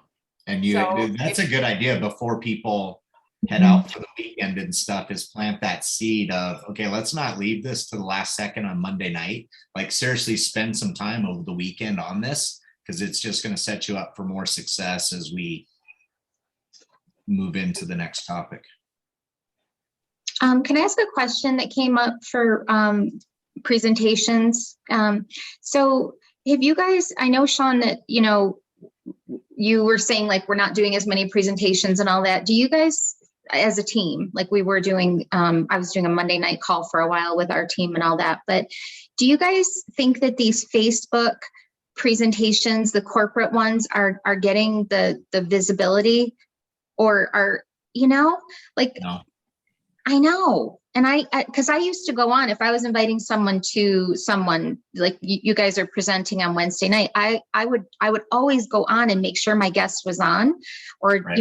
And So that's a good idea before people head out for the weekend and stuff, is plant that seed of, okay, let's not leave this to the last second on Monday night. Like seriously spend some time over the weekend on this, because it's just going to set you up for more success as we move into the next topic. Can I ask a question that came up for presentations? So have you guys, I know, Sean, that, you were saying like we're not doing as many presentations and all that. Do you guys, as a team, like we were doing, I was doing a Monday night call for a while with our team and all that, but do you guys think that these Facebook presentations, the corporate ones are getting the visibility or are, like, No. I know. And because I used to go on, if I was inviting someone like you guys are presenting on Wednesday night, I would always go on and make sure my guest was on, or, Right.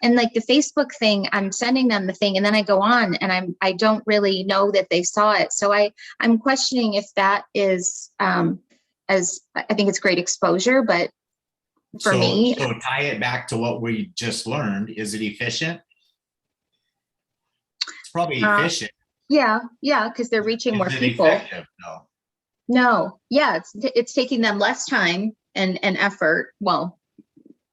and like the Facebook thing, I'm sending them the thing and then I go on and I don't really know that they saw it. So I'm questioning if that is, as I think it's great exposure, but for me, So tie it back to what we just learned. Is it efficient? It's probably efficient. yeah, because they're reaching more Is it people. effective? No. No, yeah, it's taking them less time and effort. Well,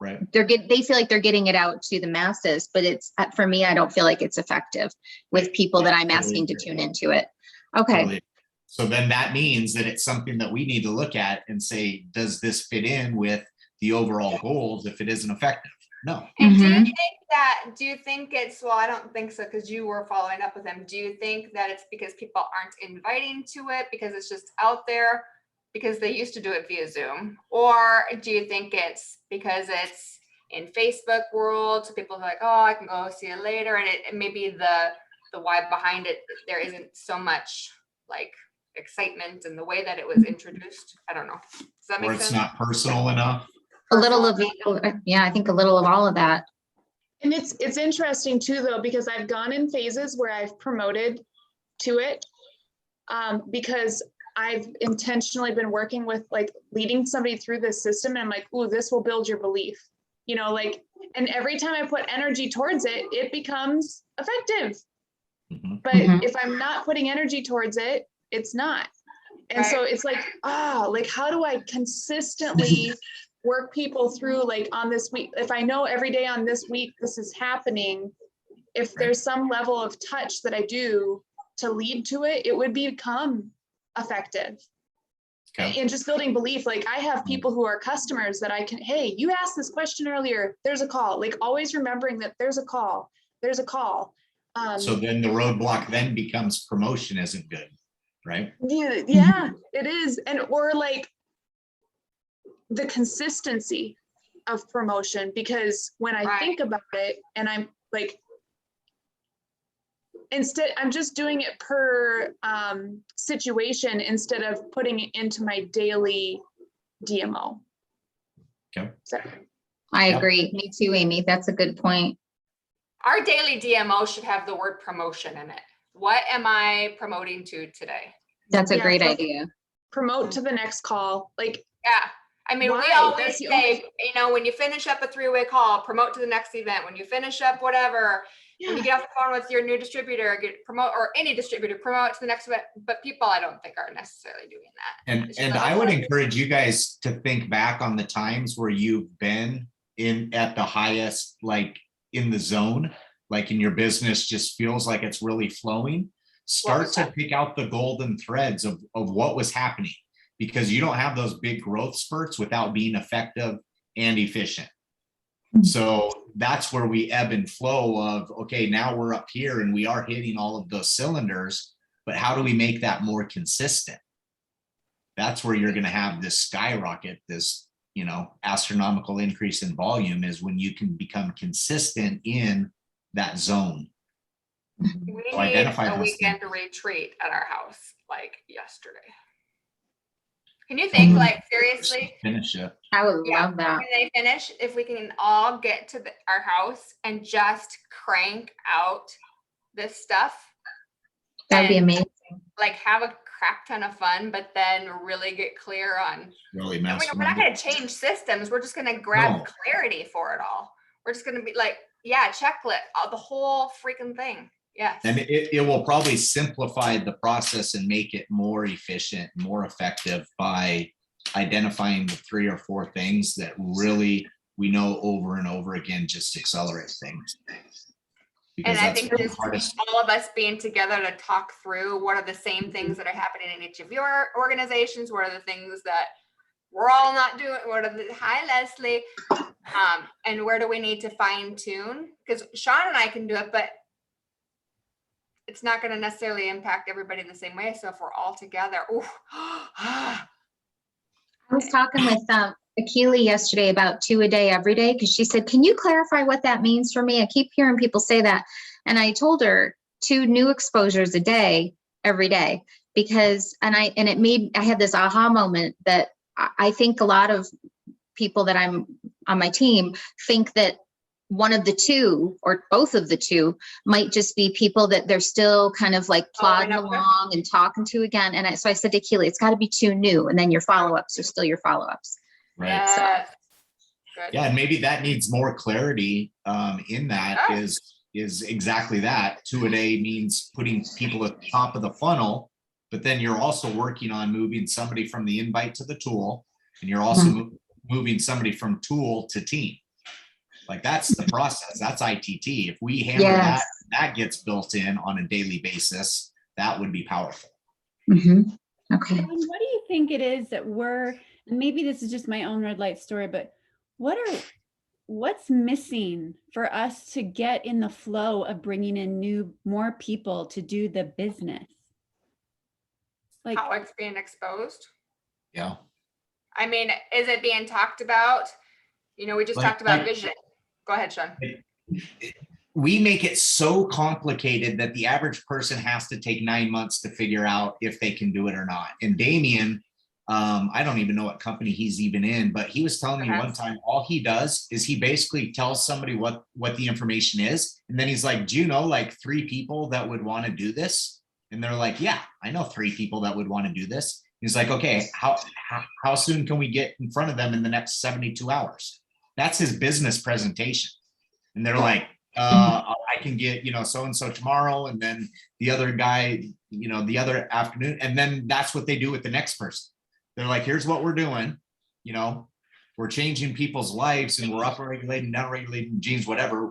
Right. they feel like they're getting it out to the masses, but it's, for me, I don't feel like it's effective with people that I'm asking to tune into it. Okay. Totally. So then that means that it's something that we need to look at and say, does this fit in with the overall goals if it isn't effective? No. And Mhm. do you think it's, well, I don't think so, because you were following up with them. Do you think that it's because people aren't inviting to it because it's just out there because they used to do it via Zoom? Or do you think it's because it's in Facebook world, so people are like, oh, I can go see it later, and it maybe the why behind it, there isn't so much like excitement in the way that it was introduced? I don't know. Does that make Or sense? it's not personal enough. A little of, yeah, I think a little of all of that. And it's interesting too, though, because I've gone in phases where I've promoted to it, because I've intentionally been working with like leading somebody through this system. And I'm like, ooh, this will build your belief, like, and every time I put energy towards it, it becomes effective. Mhm. But Mhm. if I'm not putting energy towards it, it's not. And so it's like, like, how do I consistently work people through, like, on this week? If I know every day on this week, this is happening, if there's some level of touch that I do to lead to it, it would become effective. Okay. And just building belief. Like, I have people who are customers that I can, hey, you asked this question earlier, there's a call. Like, always remembering that there's a call. So then the roadblock then becomes promotion isn't good, right? Yeah, it is. And or like the consistency of promotion, because when I Right. think about it and I'm like, instead, I'm just doing it per situation instead of putting it into my daily DMO. Okay. So, I Yep. agree. Me too, Amy. That's a good point. Our daily DMO should have the word promotion in it. What am I promoting to today? That's a Yeah, great so- idea. promote to the next call. Like, Yeah. I mean, we Why? always That's the say, when you finish up a 3-way call, promote to the next event. When you finish up whatever, when you get off the phone with your new distributor, promote, or any distributor, promote to the next event. But people, I don't think, are necessarily doing that. And I would encourage you guys to think back on the times where you've been at the highest, like in the zone, like in your business just feels like it's really flowing. Start to pick out the golden threads of what was happening, because you don't have those big growth spurts without being effective and efficient. So that's where we ebb and flow of, okay, now we're up here and we are hitting all of those cylinders, but how do we make that more consistent? That's where you're going to have this skyrocket, this, astronomical increase in volume, is when you can become consistent in that zone. We So need identify a those weekend retreat at our house, like yesterday. Can you think, like, seriously, Finish it. I would Yeah. love that. when they finish, if we can all get to our house and just crank out this stuff, That'd be and, amazing. like, have a crap ton of fun, but then really get clear on, Really and mess we're not going to change systems. We're just going to grab No. clarity for it all. We're just going to be like, yeah, checklist, the whole freaking thing. Yes. And it will probably simplify the process and make it more efficient, more effective by identifying the 3 or 4 things that really we know over and over again just accelerate things. Because And I that's think the just hardest. all of us being together to talk through what are the same things that are happening in each of your organizations, what are the things that we're all not doing, what are the, hi Leslie, and where do we need to fine tune? Because Sean and I can do it, but it's not going to necessarily impact everybody the same way. So if we're all together, ooh, I I was talking with Akili yesterday about 2 a day every day, because she said, can you clarify what that means for me? I keep hearing people say that. And I told her 2 new exposures a day every day, because I had this aha moment that I think a lot of people that I'm on my team think that one of the 2 or both of the 2 might just be people that they're still kind of like plodding along and talking to again. And so I said to Keely, it's got to be 2 new, and then your follow-ups are still your follow-ups. Right. Yes. Good. Yeah, and maybe that needs more clarity in that Yeah. is exactly that. 2 a day means putting people at the top of the funnel, but then you're also working on moving somebody from the invite to the tool, and you're also moving somebody from tool to team. Like that's the process. That's ITT. If we hammer Yes. that gets built in on a daily basis, that would be powerful. Okay. Dawn, what do you think it is that maybe this is just my own red light story, but what's missing for us to get in the flow of bringing in more people to do the business? Like, How it's being exposed. Yeah. I mean, is it being talked about? You know, we just talked about vision. Go ahead, Sean. We make it so complicated that the average person has to take 9 months to figure out if they can do it or not. And Damien, I don't even know what company he's even in, but he was telling me one time, all he does is he basically tells somebody what the information is. And then he's like, do you know like 3 people that would want to do this? And they're like, yeah, I know 3 people that would want to do this. He's like, okay, how soon can we get in front of them in the next 72 hours? That's his business presentation. And they're like, I can get, so-and-so tomorrow. And then the other guy, the other afternoon. And then that's what they do with the next person. They're like, here's what we're doing. We're changing people's lives and we're upregulating, downregulating genes, whatever.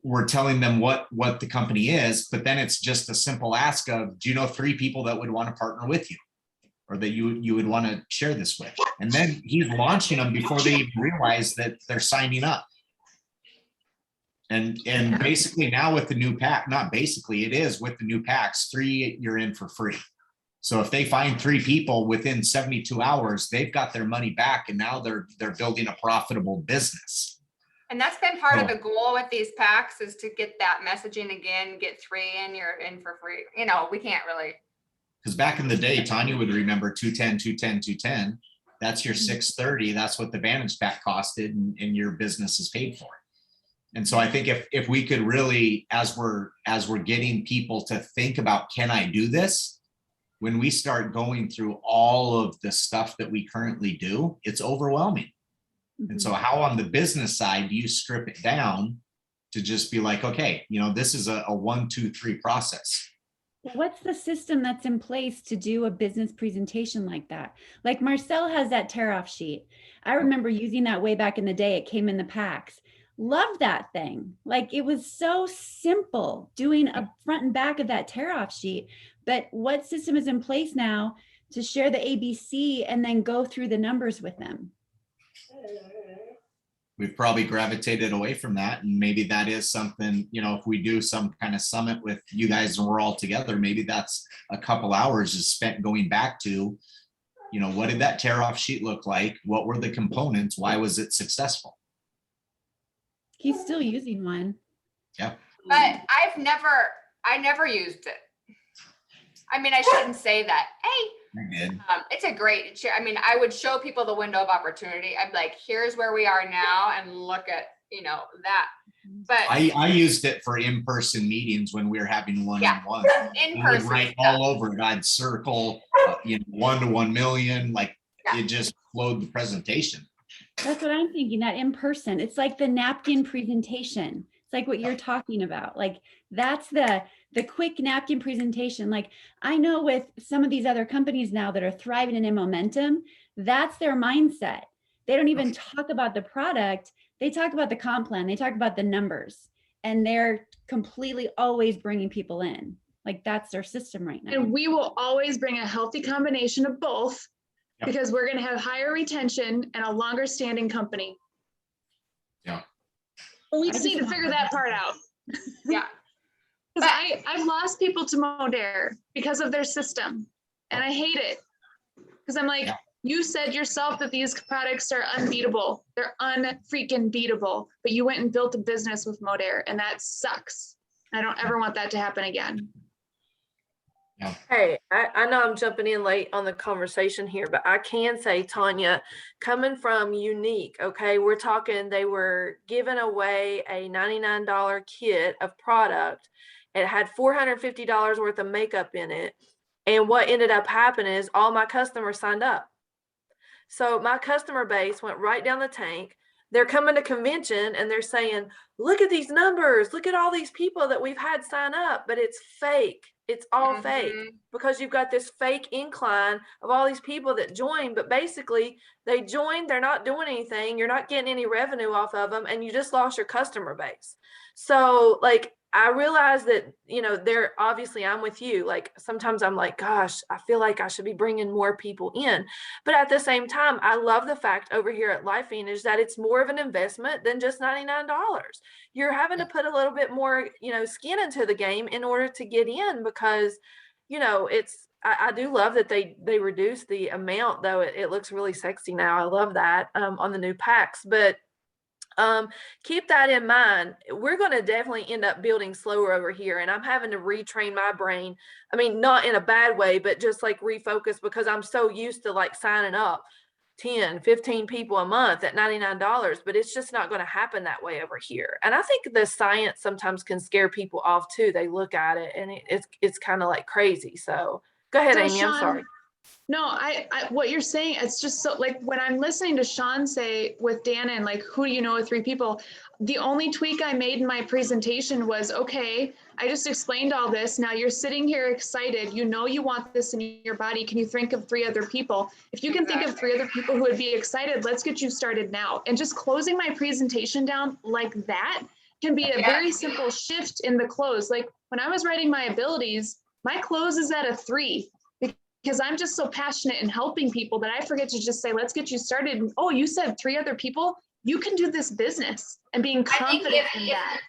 We're telling them what the company is, but then it's just a simple ask of, do you know 3 people that would want to partner with you or that you would want to share this with? And then he's launching them before they even realize that they're signing up. And basically now with the new pack, not basically, it is with the new packs, 3 you're in for free. So if they find 3 people within 72 hours, they've got their money back and now they're building a profitable business. And that's been part of the goal with these packs, is to get that messaging again, get 3 in, you're in for free. We can't really. Because back in the day, Tanya would remember 210, 210, 210. That's your 630. That's what the Vantage pack costed, and your business is paid for. And so I think if we could really, as we're getting people to think about, can I do this? When we start going through all of the stuff that we currently do, it's overwhelming. And so how on the business side do you strip it down to just be like, okay, this is a 1, 2, 3 process. What's the system that's in place to do a business presentation like that? Like Marcel has that tear-off sheet. I remember using that way back in the day. It came in the packs. Loved that thing. Like, it was so simple doing a front and back of that tear-off sheet. But what system is in place now to share the ABC and then go through the numbers with them? We've probably gravitated away from that. And maybe that is something, if we do some kind of summit with you guys and we're all together, maybe that's a couple hours is spent going back to, what did that tear off sheet look like? What were the components? Why was it successful? He's still using one. Yeah. But I never used it. I mean, I shouldn't say that. Hey, it's a great, I would show people the window of opportunity. I'd be like, here's where we are now, and look at, that. But I used it for in-person meetings when we were having one-on-one. In I would person write all over it. I'd circle, 1 to 1 million, it just flowed the presentation. That's what I'm thinking, that in person. It's like the napkin presentation. It's like what you're talking about. Like, that's the quick napkin presentation. Like, I know with some of these other companies now that are thriving and in momentum, that's their mindset. They don't even talk about the product. They talk about the comp plan. They talk about the numbers, and they're completely always bringing people in. Like, that's their system right now. And we will always bring a healthy combination of both, because we're going to have higher retention and a longer standing company. Yeah. But we just need to figure that part out. Yeah. Because I've lost people to Modere because of their system, and I hate it. Because I'm like, You said yourself that these products are unbeatable. They're unfreaking beatable, but you went and built a business with Modere, and that sucks. I don't ever want that to happen again. Hey, I know I'm jumping in late on the conversation here, but I can say, Tanya, coming from Unique, okay, we're talking, they were giving away a $99 kit of product. It had $450 worth of makeup in it. And what ended up happening is all my customers signed up. So my customer base went right down the tank. They're coming to convention and they're saying, look at these numbers. Look at all these people that we've had sign up, but it's fake. It's all fake because you've got this fake incline of all these people that join, but basically they joined, they're not doing anything. You're not getting any revenue off of them and you just lost your customer base. So like, I realize that, you know, they're obviously, I'm with you. Like sometimes I'm like, gosh, I feel like I should be bringing more people in. But at the same time, I love the fact over here at Lifing is that it's more of an investment than just $99. You're having to put a little bit more, you know, skin into the game in order to get in because, you know, it's, I do love that they reduced the amount though. It looks really sexy now. I love that on the new packs, but keep that in mind. We're going to definitely end up building slower over here and I'm having to retrain my brain. I mean, not in a bad way, but just like refocus because I'm so used to like signing up 10, 15 people a month at $99, but it's just not going to happen that way over here. And I think the science sometimes can scare people off too. They look at it and it's kind of like crazy. So go ahead, So, Amy. I'm Sean, sorry. No, I what you're saying, it's just so like when I'm listening to Sean say with Dana and like, who do you know with 3 people? The only tweak I made in my presentation was, okay, I just explained all this. Now you're sitting here excited. You know, you want this in your body. Can you think of 3 other people? If you can think of 3 other people who would be excited, let's get you started now. And just closing my presentation down like that can be a very simple shift in the close. Like when I was writing my abilities, my close is at a 3. Because I'm just so passionate in helping people that I forget to just say, let's get you started. And, oh, you said 3 other people, you can do this business and being confident in that.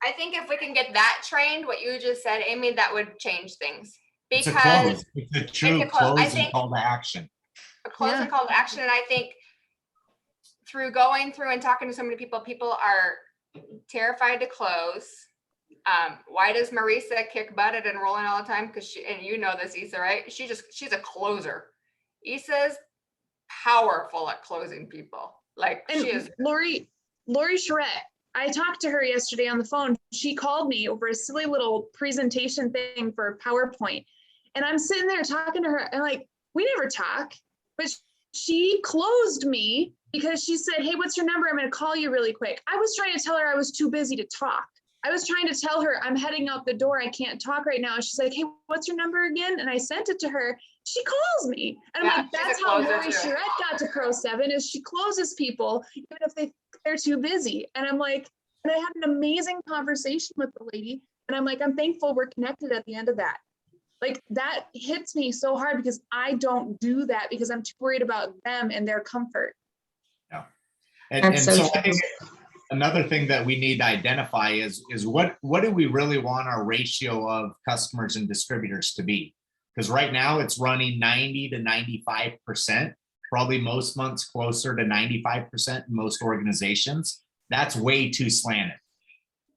I think if we can get that trained, what you just said, Amy, that would change things. It's a Because close. It's a true close. close and call to action. a close and call to action. And I think through going through and talking to so many people, people are terrified to close. Why does Marisa kick butt at enrolling all the time? Because she, and you know this, Issa, right? She's a closer. Issa's powerful at closing people. Like And she is. Lori Charette, I talked to her yesterday on the phone. She called me over a silly little presentation thing for PowerPoint. And I'm sitting there talking to her and like, we never talk, but she closed me because she said, hey, what's your number? I'm going to call you really quick. I was trying to tell her I was too busy to talk. I was trying to tell her I'm heading out the door. I can't talk right now. She's like, hey, what's your number again? And I sent it to her. She calls me. And I'm like, that's how Lori Charette got to Pro 7 is she closes people, even if they're too busy. And I'm like, and I had an amazing conversation with the lady. And I'm like, I'm thankful we're connected at the end of that. Like that hits me so hard because I don't do that because I'm too worried about them and their comfort. Yeah. And so I think another thing that we need to identify is what do we really want our ratio of customers and distributors to be? Because right now it's running 90 to 95%, probably most months closer to 95% in most organizations. That's way too slanted.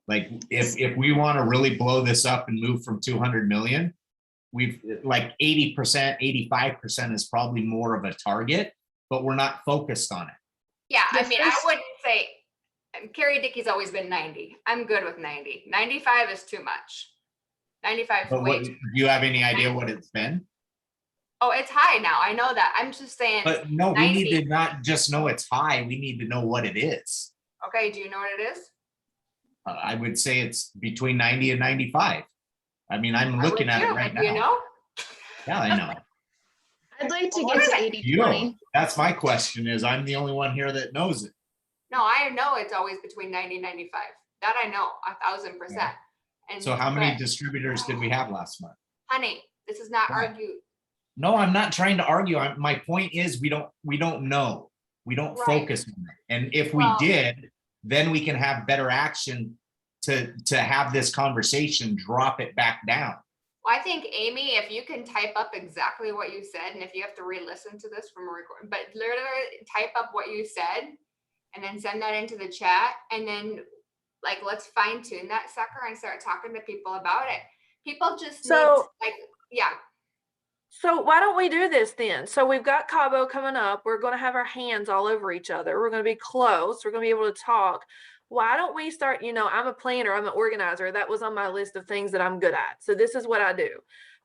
Like if we want to really blow this up and move from 200 million, we've like 80%, 85% is probably more of a target, but we're not focused on it. Yeah, I mean, I wouldn't say, Carrie Dickey's always been 90. I'm good with 90. 95 is too much. 95 is way too Do you have any idea what it's been? Oh, it's high now. I know that. I'm just saying. But no, 90. we need to not just know it's high. We need to know what it is. Okay, do you know what it is? I would say it's between 90 and 95. I mean, I'm looking at it right now. Do you know? Yeah, I know. I'd like to What get is to it? 80, You know, 20. that's my question is I'm the only one here that knows it. No, I know it's always between 90 and 95. That I know 1,000%. And So how many but, distributors did we have last month? honey, this is not Right. argued. No, I'm not trying to argue. My point is we don't know. We don't Right. focus on it. And if we Well- did, then we can have better action to have this conversation, drop it back down. Well, I think Amy, if you can type up exactly what you said, and if you have to re-listen to this from a recording, but literally type up what you said and then send that into the chat, and then like let's fine tune that sucker and start talking to people about it. People just So- need yeah. So why don't we do this then? So we've got Cabo coming up. We're going to have our hands all over each other. We're going to be close. We're going to be able to talk. Why don't we start, I'm a planner, I'm an organizer. That was on my list of things that I'm good at. So this is what I do.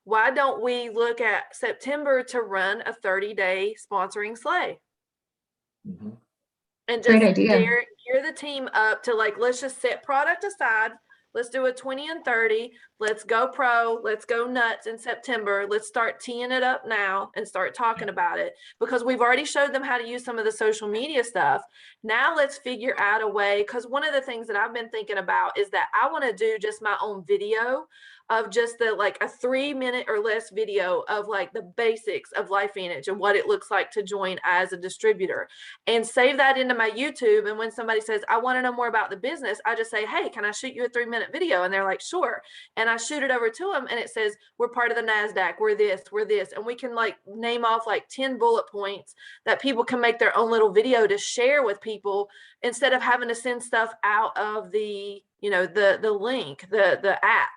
Why don't we look at September to run a 30-day sponsoring sleigh? Mhm. And Great just idea. gear the team up to let's just set product aside. Let's do a 20 and 30. Let's go pro. Let's go nuts in September. Let's start teeing it up now and start talking about it, because we've already showed them how to use some of the social media stuff. Now let's figure out a way, because one of the things that I've been thinking about is that I want to do just my own video of just a 3-minute or less video of the basics of LifeVantage and what it looks like to join as a distributor, and save that into my YouTube. And when somebody says, I want to know more about the business, I just say, hey, can I shoot you a 3-minute video? And they're like, sure. And I shoot it over to them and it says, we're part of the NASDAQ, we're this. And we can name off 10 bullet points that people can make their own little video to share with people, instead of having to send stuff out of the, the link, the app.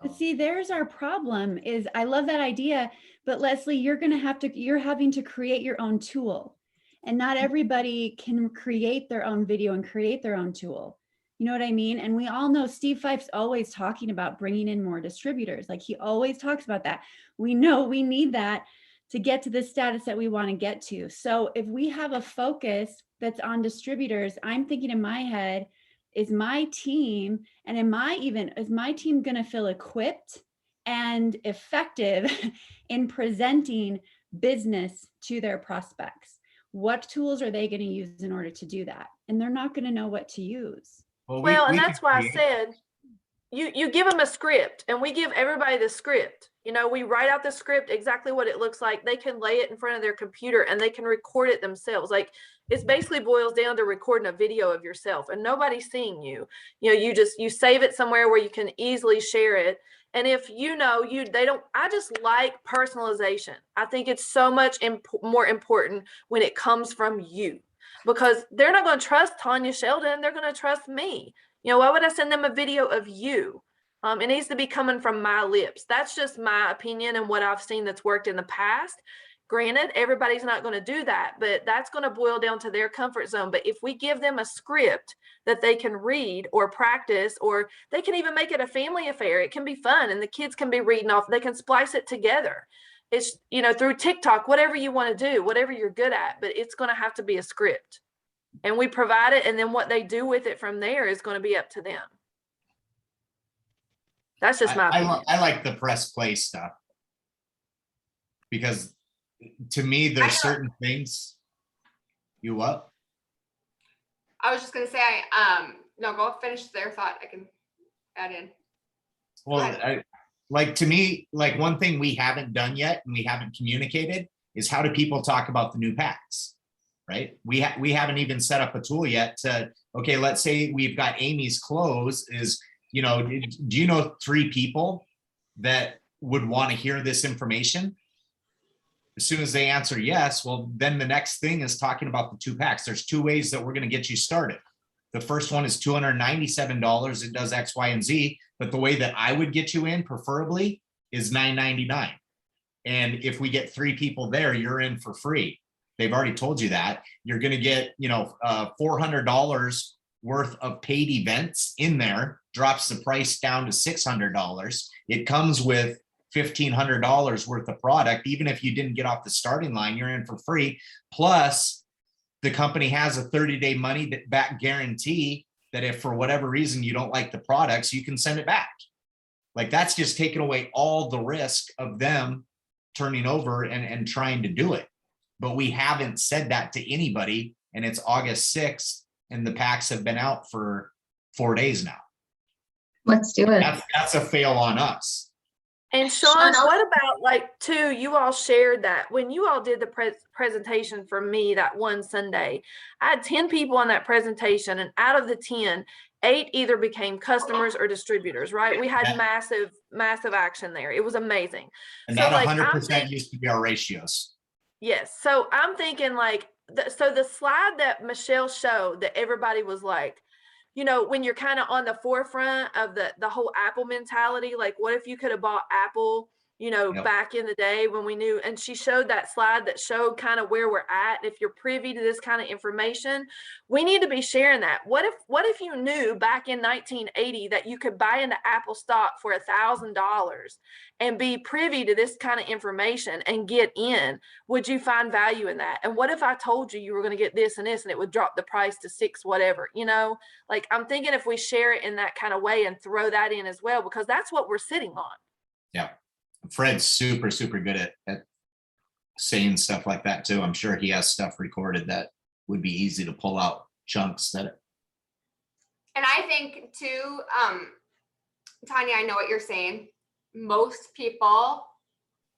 But see, there's our problem is I love that idea, but Leslie, you're having to create your own tool, and not everybody can create their own video and create their own tool. You know what I mean? And we all know Steve Fife's always talking about bringing in more distributors. He always talks about that. We know we need that to get to the status that we want to get to. So if we have a focus that's on distributors, I'm thinking in my head, is my team is my team going to feel equipped and effective in presenting business to their prospects? What tools are they going to use in order to do that? And they're not going to know what to use. Well, and we that's can why I create- said, you give them a script, and we give everybody the script. We write out the script, exactly what it looks like. They can lay it in front of their computer and they can record it themselves. It's basically boils down to recording a video of yourself, and nobody's seeing you. You save it somewhere where you can easily share it. And if I just like personalization. I think it's so much more important when it comes from you, because they're not going to trust Tanya Sheldon. They're going to trust me. Why would I send them a video of you? It needs to be coming from my lips. That's just my opinion and what I've seen that's worked in the past. Granted, everybody's not going to do that, but that's going to boil down to their comfort zone. But if we give them a script that they can read or practice, or they can even make it a family affair, it can be fun and the kids can be reading off, they can splice it together. It's, through TikTok, whatever you want to do, whatever you're good at, but it's going to have to be a script. And we provide it, and then what they do with it from there is going to be up to them. That's just my opinion. I like the press play stuff, because to me, there's certain things. You what? I was just gonna say, no, go finish their thought. I can add in. Well, to me, one thing we haven't done yet and we haven't communicated is, how do people talk about the new packs, right? We haven't even set up a tool yet to, okay, let's say we've got Amy's close is, do you know 3 people that would want to hear this information? As soon as they answer yes, well, then the next thing is talking about the 2 packs. There's 2 ways that we're going to get you started. The first one is $297. It does X, Y, and Z. But the way that I would get you in, preferably, is $999. And if we get 3 people there, you're in for free. They've already told you that. You're going to get, $400 worth of paid events in there, drops the price down to $600. It comes with $1,500 worth of product. Even if you didn't get off the starting line, you're in for free. Plus, the company has a 30-day money back guarantee that if for whatever reason you don't like the products, you can send it back. That's just taking away all the risk of them turning over and trying to do it. But we haven't said that to anybody, and it's August 6th, and the packs have been out for 4 days now. Let's do it. That's a fail on us. And Sean, what about too, you all shared that when you all did the presentation for me that one Sunday, I had 10 people on that presentation, and out of the 10, 8 either became customers or distributors, right? We had Yeah. massive action there. It was amazing. And So, that like, 100% used to be our ratios. yes. So I'm thinking like, so the slide that Michelle showed that everybody was like, you know, when you're kind of on the forefront of the whole Apple mentality, like what if you could have bought Apple, you know, Yep. back in the day when we knew, and she showed that slide that showed kind of where we're at. And if you're privy to this kind of information, we need to be sharing that. What if you knew back in 1980 that you could buy into Apple stock for $1,000 and be privy to this kind of information and get in? Would you find value in that? And what if I told you you were going to get this and this and it would drop the price to 6 whatever, you know? Like, I'm thinking if we share it in that kind of way and throw that in as well, because that's what we're sitting on. Yeah. Fred's super good at saying stuff like that too. I'm sure he has stuff recorded that would be easy to pull out chunks that. And I think too, Tanya, I know what you're saying. Most people,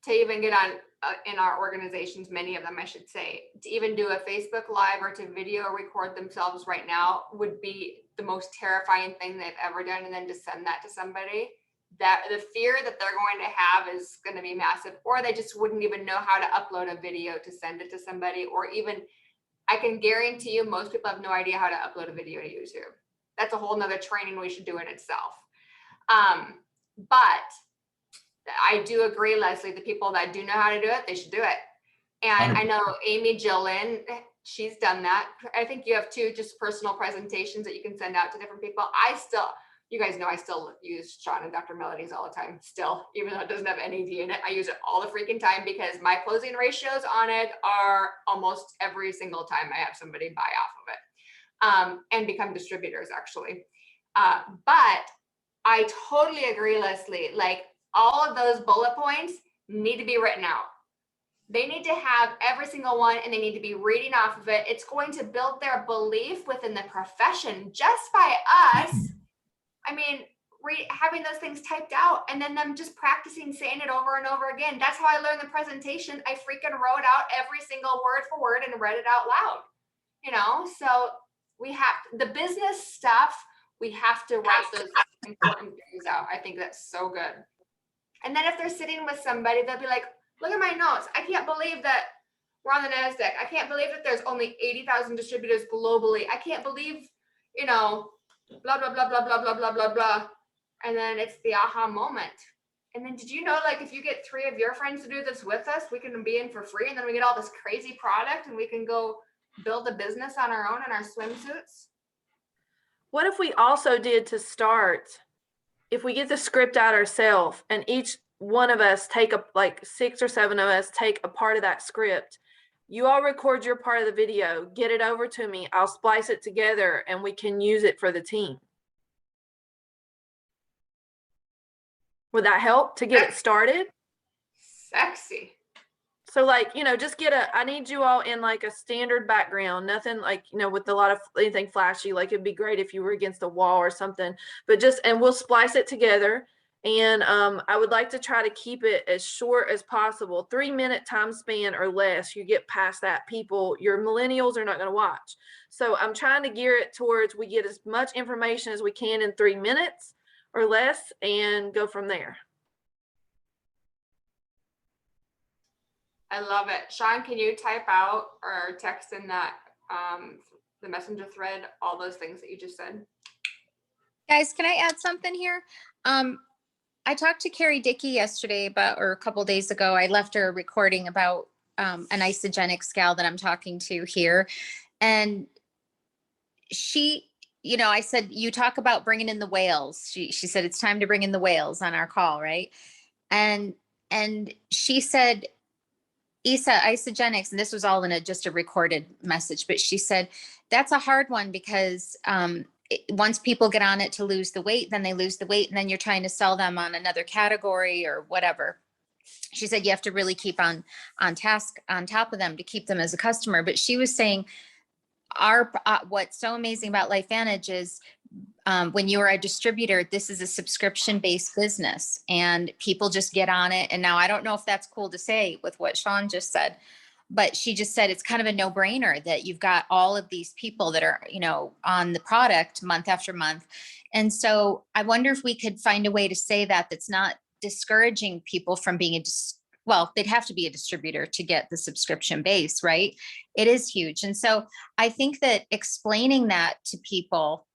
to even get on in our organizations, many of them, I should say, to even do a Facebook Live or to video record themselves right now would be the most terrifying thing they've ever done. And then to send that to somebody, that the fear that they're going to have is going to be massive, or they just wouldn't even know how to upload a video to send it to somebody, or even, I can guarantee you most people have no idea how to upload a video to YouTube. That's a whole nother training we should do in itself. But I do agree, Leslie, the people that do know how to do it, they should do it. And I know Amy Jillin, she's done that. I think you have 2 just personal presentations that you can send out to different people. You guys know I still use Sean and Dr. Melody's all the time still, even though it doesn't have NAD in it. I use it all the freaking time because my closing ratios on it are almost every single time I have somebody buy off of it and become distributors actually. But I totally agree, Leslie, like all of those bullet points need to be written out. They need to have every single one and they need to be reading off of it. It's going to build their belief within the profession just by us. I mean, having those things typed out and then them just practicing saying it over and over again. That's how I learned the presentation. I freaking wrote out every single word for word and read it out loud, you know? So we have the business stuff. We have to write those important things out. I think that's so good. And then if they're sitting with somebody, they'll be like, look at my notes. I can't believe that we're on the NASDAQ. I can't believe that there's only 80,000 distributors globally. I can't believe, you know, blah, blah, blah, blah, blah, blah, blah, blah, blah. And then it's the aha moment. And then did you know, like, if you get 3 of your friends to do this with us, we can be in for free. And then we get all this crazy product and we can go build a business on our own in our swimsuits. What if we also did to start, if we get the script out ourselves and each one of us take like 6 or 7 of us take a part of that script, you all record your part of the video, get it over to me, I'll splice it together and we can use it for the team. Would that help to get it started? Sexy. So like, you know, just I need you all in like a standard background, nothing like, you know, with a lot of anything flashy, like it'd be great if you were against a wall or something, but and we'll splice it together. And I would like to try to keep it as short as possible, 3-minute time span or less. You get past that, your millennials are not going to watch. So I'm trying to gear it towards we get as much information as we can in 3 minutes or less and go from there. I love it. Sean, can you type out or text in that the messenger thread, all those things that you just said? Guys, can I add something here? I talked to Carrie Dickey yesterday or a couple days ago. I left her a recording about an Isagenix gal that I'm talking to here. And she, you know, I said, you talk about bringing in the whales. She said, it's time to bring in the whales on our call, right? And she said, Isagenix, and this was all in just a recorded message, but she said, that's a hard one because once people get on it to lose the weight, then they lose the weight and then you're trying to sell them on another category or whatever. She said, you have to really keep on task on top of them to keep them as a customer. But she was saying what's so amazing about LifeVantage is when you are a distributor, this is a subscription-based business and people just get on it. And now I don't know if that's cool to say with what Sean just said, but she just said it's kind of a no-brainer that you've got all of these people that are, on the product month after month. And so I wonder if we could find a way to say that that's not discouraging people from being well, they'd have to be a distributor to get the subscription base, right? It is huge. And so I think that explaining that to people,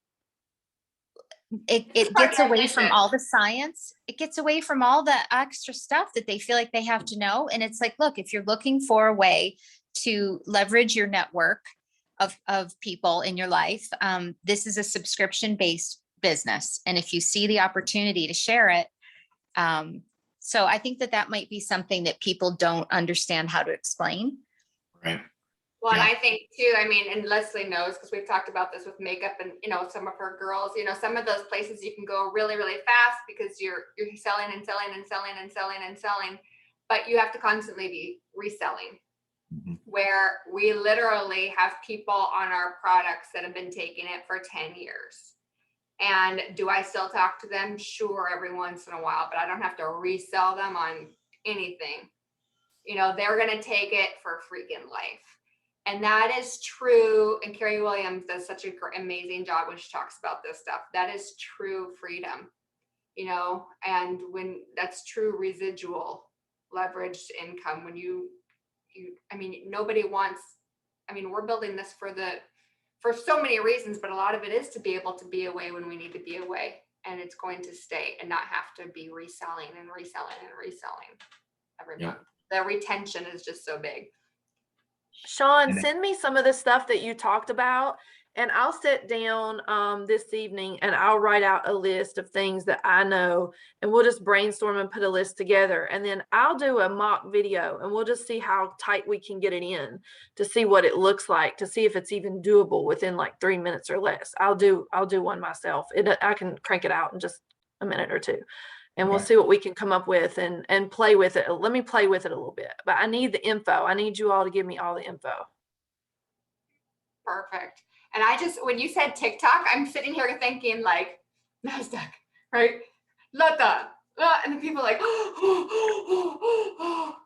it gets away from all the science. It gets away from all the extra stuff that they feel like they have to know. And it's like, look, if you're looking for a way to leverage your network of people in your life, this is a subscription-based business. And if you see the opportunity to share it, so I think that might be something that people don't understand how to explain. Right. Well, and Yeah. I think too, I mean, and Leslie knows, because we've talked about this with makeup and, some of her girls, some of those places you can go really, really fast because you're selling and selling and selling and selling and selling, but you have to constantly be reselling. Mhm. Where we literally have people on our products that have been taking it for 10 years. And do I still talk to them? Sure, every once in a while, but I don't have to resell them on anything. They're going to take it for freaking life. And that is true. And Carrie Williams does such an amazing job when she talks about this stuff. That is true freedom, and when that's true residual leveraged income, when nobody wants, we're building this for so many reasons, but a lot of it is to be able to be away when we need to be away, and it's going to stay and not have to be reselling and reselling and reselling every Yep. month. The retention is just so big. Sean, And- send me some of the stuff that you talked about, and I'll sit down this evening and I'll write out a list of things that I know, and we'll just brainstorm and put a list together. And then I'll do a mock video and we'll just see how tight we can get it in to see what it looks like, to see if it's even doable within like 3 minutes or less. I'll do one myself. I can crank it out in just a minute or two. And we'll Okay. see what we can come up with and play with it. Let me play with it a little bit, but I need the info. I need you all to give me all the info. Perfect. And when you said TikTok, I'm sitting here thinking like NASDAQ, right? Lata. And then people are like,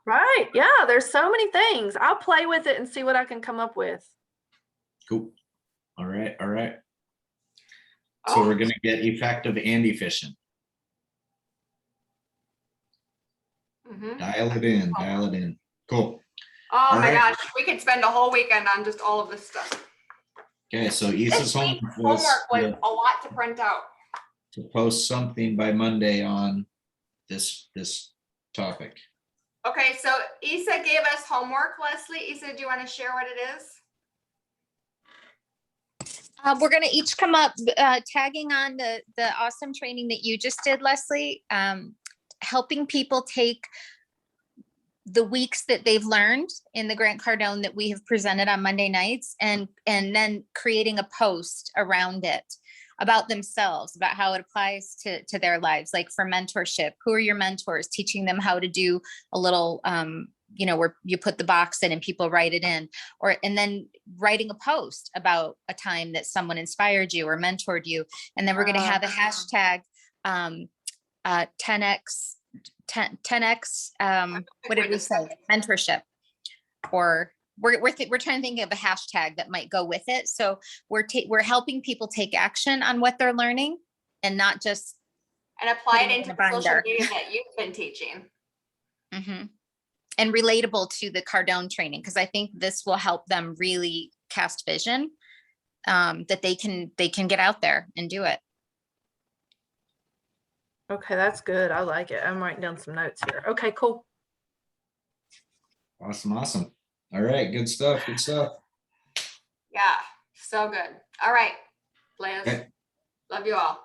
Right. Yeah. There's so many things. I'll play with it and see what I can come up with. Cool. All right. All right. So we're going to get effective and efficient. Mhm. Dial it in. Dial it in. Cool. Oh All my right. gosh, we could spend a whole weekend on just all of this stuff. Okay. So Issa's This week's homework was homework was a lot to print out. to post something by Monday on this topic. Okay, so Issa gave us homework. Leslie, Issa, do you want to share what it is? We're going to each come up tagging on the awesome training that you just did, Leslie, helping people take the weeks that they've learned in the Grant Cardone that we have presented on Monday nights, and then creating a post around it about themselves, about how it applies to their lives. Like for mentorship, who are your mentors? Teaching them how to do a little, where you put the box in and people write it in, and then writing a post about a time that someone inspired you or mentored you. And then we're going to have a hashtag 10x, what did we say? Mentorship. Or we're trying to think of a hashtag that might go with it. So we're helping people take action on what they're learning and not just And apply it putting it into in a the social binder. media that you've been teaching. And relatable to the Cardone training, because I think this will help them really cast vision, that they can get out there and do it. Okay, that's good. I like it. I'm writing down some notes here. Okay, cool. Awesome. Awesome. All right. Good stuff. Good stuff. Yeah, so good. All right, Liz, Okay. love you all.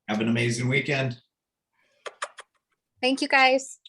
Have an amazing weekend. Thank you, guys.